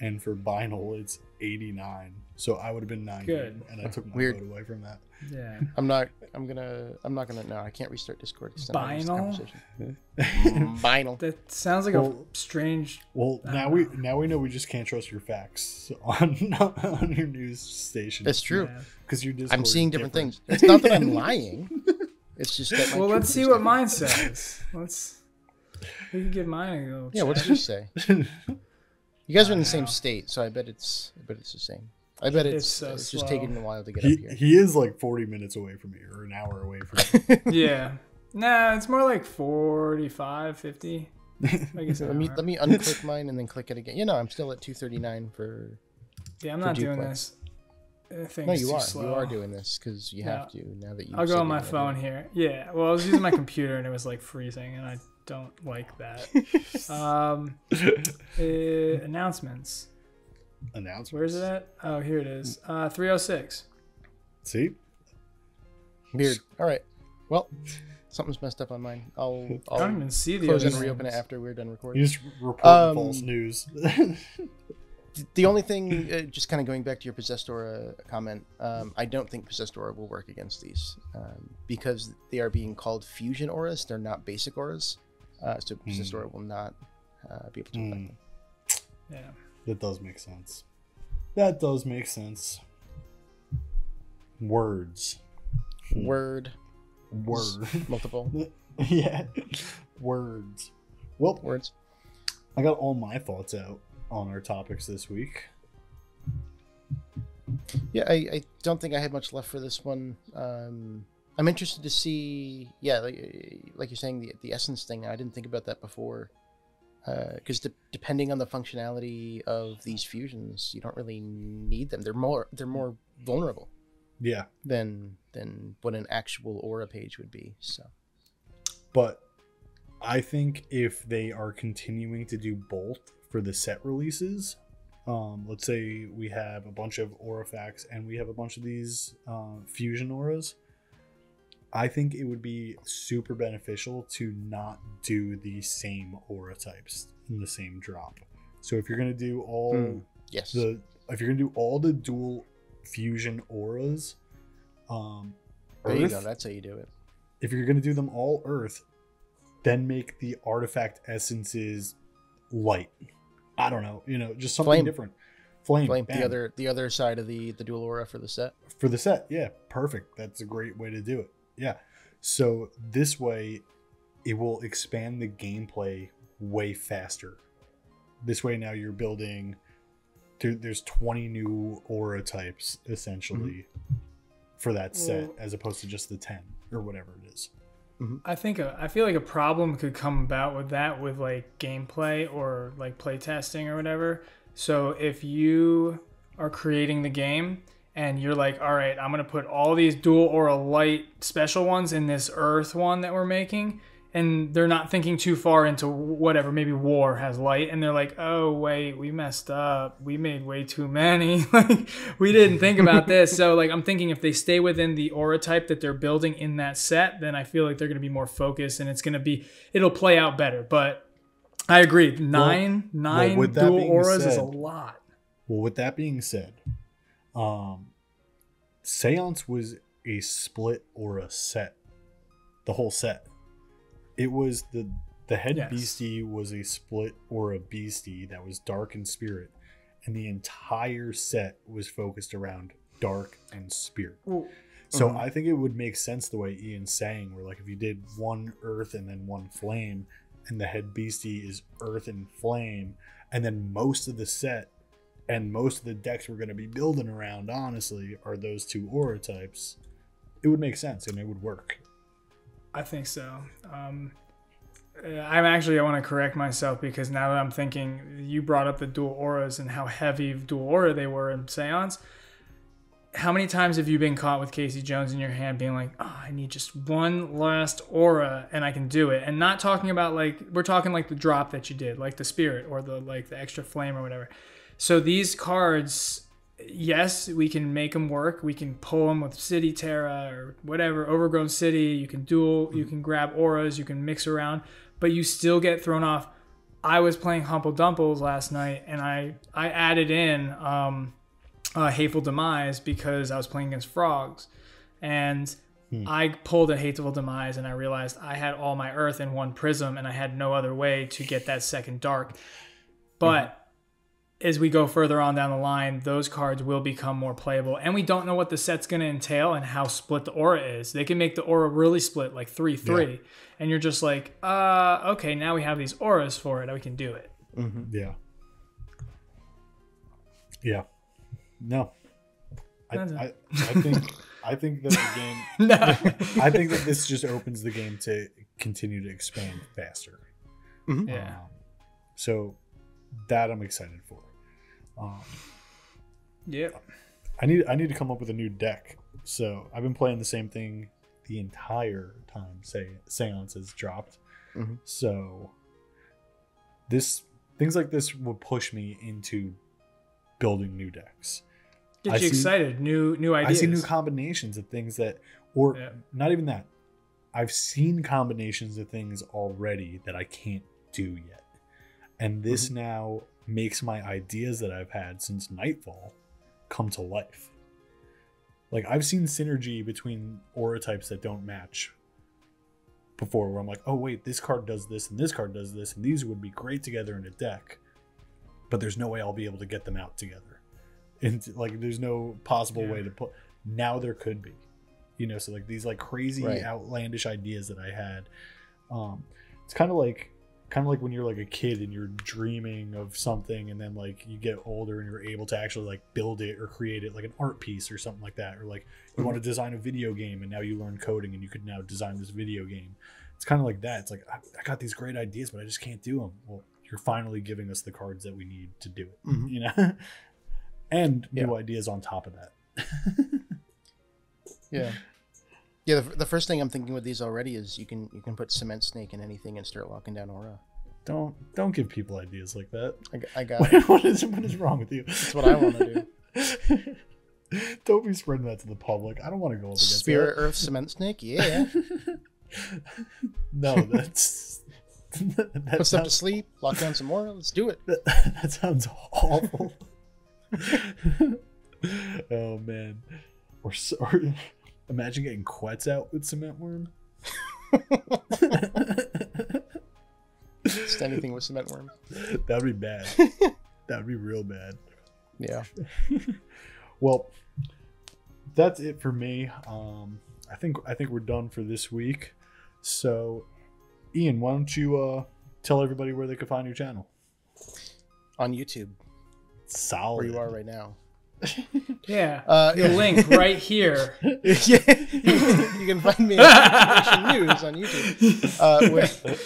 And for Binal, it's 89. So I would have been 90. Good. And I took my vote away from that. Yeah. I'm not gonna no, I can't restart Discord. Binal? Binal. That sounds like a strange. Well, now we know we just can't trust your facts on your news station. That's true. Because I'm seeing different things. It's not that I'm lying. It's just that let's see what mine says. We can give mine a little check. What does yours say? You guys are in the same state, so I bet it's the same. I bet it's just taking a while to get up here. He is like 40 minutes away from me, or an hour away from me. Yeah. Nah, it's more like 45, 50. Let me unclick mine and then click it again. I'm still at 239 for. Yeah, I'm not doing this. No, you are. Slow. You are doing this because you have to now that you. I'll go on my phone here. Yeah. Well, I was using my computer and it was like freezing, and I don't like that. Announcements. Where's it at? Oh, here it is. 306. See? Weird. All right. Well, something's messed up on mine. I'll I don't even see the close and reopen it after we're done recording. You just report false news. The only thing, just kind of going back to your Possessed Aura comment, I don't think Possessed Aura will work against these because they are being called fusion auras. They're not basic auras. So Possessed Aura will not be able to affect them. Yeah. That does make sense. Words. Word. Multiple. Yeah. Words. Well, words. I got all my thoughts out on our topics this week. Yeah, I don't think I had much left for this one. I'm interested to see, like you're saying, the essence thing. I didn't think about that before. Because depending on the functionality of these fusions, you don't really need them. They're more vulnerable. Yeah. Than what an actual aura page would be. So. But I think if they are continuing to do both for the set releases, let's say we have a bunch of aurafacts and we have a bunch of these fusion auras, I think it would be super beneficial to not do the same aura types in the same drop. So if you're gonna do if you're gonna do all the dual fusion auras, there you go. That's how you do it. If you're gonna do them all Earth, then make the artifact essences light. I don't know, just something different. Flame. The other side of the dual aura for the set. For the set, yeah, perfect. That's a great way to do it. Yeah. So this way, it will expand the gameplay way faster. This way, now you're building there's 20 new aura types essentially for that set, as opposed to just the 10 or whatever it is. I feel like a problem could come about with that, with like gameplay or like play testing or whatever. So if you are creating the game and you're like, all right, I'm going to put all these dual aura light special ones in this earth one that we're making, and they're not thinking too far into whatever, maybe war has light, and they're like, oh wait, we messed up, we made way too many, like we didn't think about this. So like I'm thinking if they stay within the aura type that they're building in that set, then I feel like they're going to be more focused, and it'll play out better. But I agree, nine dual auras is a lot. Well, with that being said, Seance was a split aura set, the whole set. It was the head beastie was a split aura beastie that was dark and spirit, and the entire set was focused around dark and spirit. So I think it would make sense the way Ian's saying, where like if you did one earth and then one flame, and the head beastie is earth and flame, and then most of the set and most of the decks we're going to be building around, honestly, are those two aura types, it would make sense and it would work. I think so. I want to correct myself, because now that I'm thinking, you brought up the dual auras and how heavy dual aura they were in Seance. How many times have you been caught with Casey Jones in your hand being like, oh, I need just one last aura and I can do it? And not talking about like, we're talking like the drop that you did, like the spirit or the extra flame or whatever. So these cards, yes, we can make them work. We can pull them with City Terra or whatever, Overgrown City. You can you can grab auras, you can mix around, but you still get thrown off. I was playing Humple Dumples last night, and I added in Hateful Demise because I was playing against frogs, and I pulled a Hateful Demise, and I realized I had all my earth in one prism, and I had no other way to get that second dark. But as we go further on down the line, those cards will become more playable, and we don't know what the set's going to entail and how split the aura is. They can make the aura really split, like 3-3, and you're just like, okay, now we have these auras for it, we can do it. Yeah. No, I think that the game. I think that this just opens the game to continue to expand faster. So that I'm excited for. I need to come up with a new deck. So I've been playing the same thing the entire time. Seance has dropped. So things like this will push me into building new decks. Get you excited, new ideas. I see new combinations of things not even that. I've seen combinations of things already that I can't do yet. And this now makes my ideas that I've had since Nightfall come to life. Like, I've seen synergy between aura types that don't match before, where I'm like, oh wait, this card does this and this card does this, and these would be great together in a deck, but there's no way I'll be able to get them out together. And like, there's no possible way to put. Now there could be, so like these like crazy outlandish ideas that I had. It's kind of like when you're like a kid and you're dreaming of something, and then like you get older and you're able to actually like build it or create it, like an art piece or something like that, or like you want to design a video game and now you learn coding and you could now design this video game. It's kind of like that. It's like, I got these great ideas, but I just can't do them. Well, you're finally giving us the cards that we need to do it, and new ideas on top of that. The first thing I'm thinking with these already is you can put Cement Snake in anything and start locking down aura. Don't give people ideas like that. I got it. What is wrong with you? That's what I want to do. Don't be spreading that to the public. I don't want to go up against Spirit Earth Cement Snake. Yeah. No, that's put stuff to sleep. Lock down some aura. Let's do it. That sounds awful. Oh man. Or imagine getting Quetz out with Cement Worm. Just anything with Cement Worm. That would be bad. That would be real bad. Yeah. Well, that's it for me. I think we're done for this week. So, Ian, why don't you tell everybody where they can find your channel? On YouTube. Solid. where you are right now. Yeah, the link right here. Yeah, you can find me at Cryptid News on YouTube,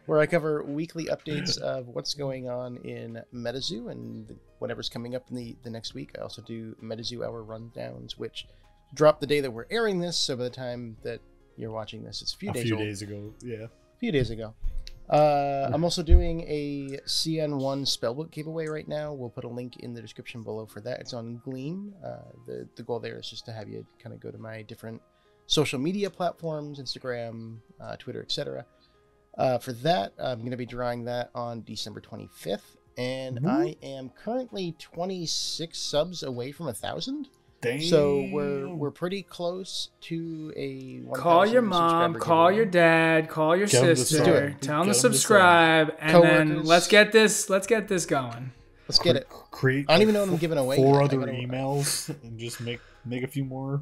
where I cover weekly updates of what's going on in Metazoo and whatever's coming up in the next week. I also do Metazoo Hour rundowns, which drop the day that we're airing this. So by the time that you're watching this, it's a few days ago. Yeah, a few days ago. I'm also doing a CN1 spellbook giveaway right now. We'll put a link in the description below for that. It's on Gleam. The goal there is just to have you kind of go to my different social media platforms, Instagram, Twitter, etc. For that, I'm going to be drawing that on December 25th. And I am currently 26 subs away from 1,000. Damn. So we're pretty close to a 1,000 Call your mom, call your dad, call your sister, tell them to subscribe, and then let's get this going. Let's get it. Create. I don't even know what I'm giving away. 4 other emails and just make a few more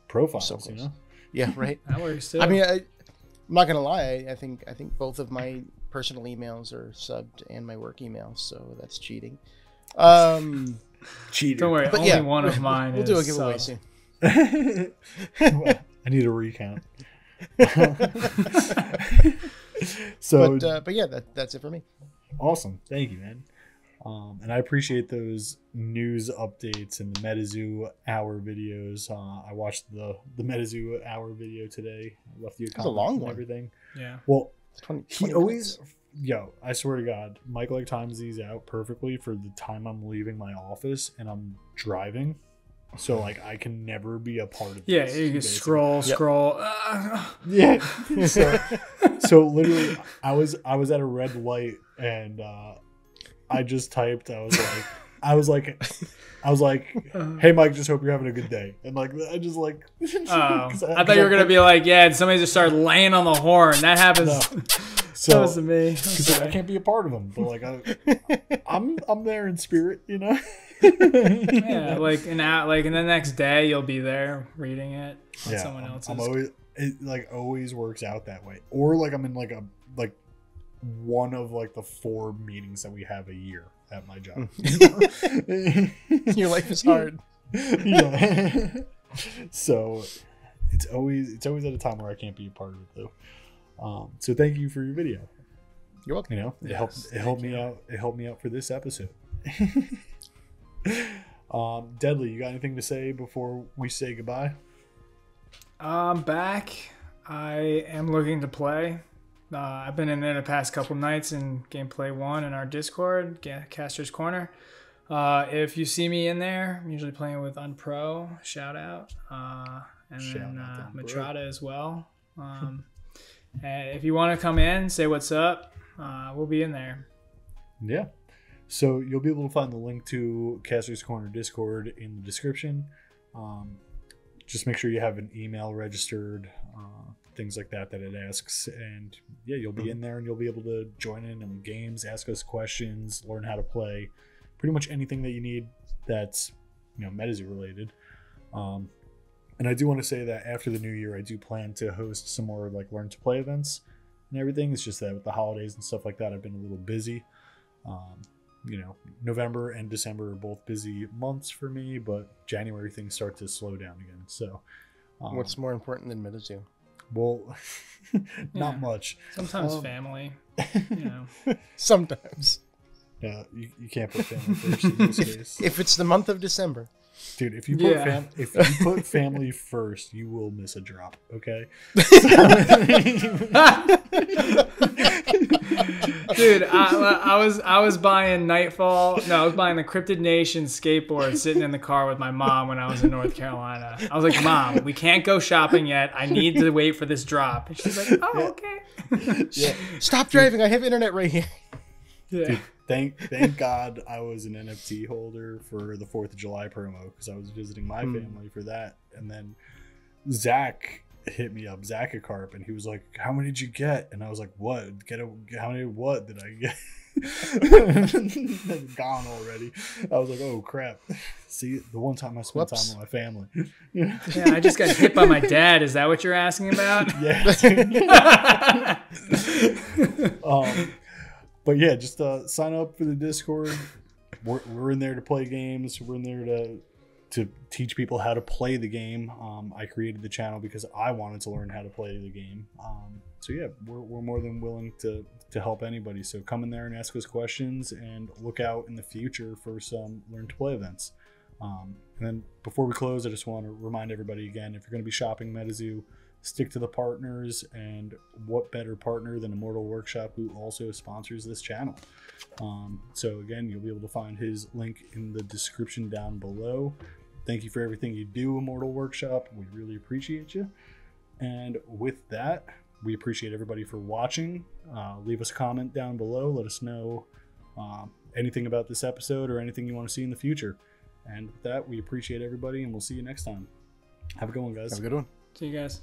profiles. So you know? Yeah, right. That works too. I mean, I'm not gonna lie. I think both of my personal emails are subbed and my work emails, so that's cheating. Cheater. Don't worry, but only one of mine we'll is do a giveaway soon. Well, I need a recount. So, but yeah, that's it for me. Awesome. Thank you, man. And I appreciate those news updates and the Metazoo Hour videos. I watched the Metazoo Hour video today. I left you a comment a long and one. everything. Yeah. Well, 20 he always... Yo, I swear to God, Mike like times these out perfectly for the time I'm leaving my office and I'm driving. So like I can never be a part of Yeah, this. you can scroll. Yeah. So literally I was at a red light and I just typed, I was like, hey Mike, just hope you're having a good day. And like I just like I thought you were gonna be like, yeah, and somebody just started laying on the horn. That happens. No. So, that was to me. Because I can't be a part of them, but like I'm there in spirit, you know. Yeah, and the next day you'll be there reading it on someone else's. I'm always it always works out that way, or like I'm in like one of like the 4 meetings that we have a year at my job. Your life is hard. Yeah. So it's always at a time where I can't be a part of it though. So thank you for your video. You're welcome. You know, it helped me out. It helped me out for this episode. Deadly, you got anything to say before we say goodbye? I'm back. I am looking to play. I've been in there the past couple nights in Gameplay 1 in our Discord, Caster's Corner. If you see me in there, I'm usually playing with Unpro, shout out. And then Matrada as well. If you want to come in, say what's up, we'll be in there. Yeah. So you'll be able to find the link to Caster's Corner Discord in the description. Just make sure you have an email registered, things like that it asks. And yeah, you'll be in there and you'll be able to join in on games, ask us questions, learn how to play. Pretty much anything that you need that's, Metazoo related. And I do want to say that after the new year, I do plan to host some more like learn to play events and everything. It's just that with the holidays and stuff like that, I've been a little busy. November and December are both busy months for me, but January things start to slow down again. So what's more important than Metazoo? Well, not much. Sometimes family, Sometimes. Yeah, you can't put family first in this case. If it's the month of December. Dude, if you put family first, you will miss a drop, okay? Dude, I was buying Nightfall. No, I was buying the Cryptid Nation skateboard sitting in the car with my mom when I was in North Carolina. I was like, Mom, we can't go shopping yet. I need to wait for this drop. And she's like, oh, okay. Yeah. Stop driving. I have internet right here. Yeah. Dude, thank God I was an NFT holder for the 4th of July promo because I was visiting my family for that. And then Zach hit me up, Zach Carp, and he was like, how many did you get? And I was like, what? How many what did I get? Gone already. I was like, oh crap. See, the one time I spent time with my family. Yeah, I just got hit by my dad. Is that what you're asking about? Yeah. But yeah, just sign up for the Discord. we're in there to play games. We're in there to teach people how to play the game. I created the channel because I wanted to learn how to play the game. So yeah, we're more than willing to help anybody. So come in there and ask us questions, and look out in the future for some Learn to Play events. And then before we close, I just want to remind everybody again, if you're going to be shopping Metazoo, stick to the partners, and what better partner than Immortal Workshop, who also sponsors this channel. So again, you'll be able to find his link in the description down below. Thank you for everything you do, Immortal Workshop. We really appreciate you. And with that, we appreciate everybody for watching. Leave us a comment down below. Let us know anything about this episode or anything you want to see in the future. And with that, we appreciate everybody, and we'll see you next time. Have a good one, guys. Have a good one. See you guys.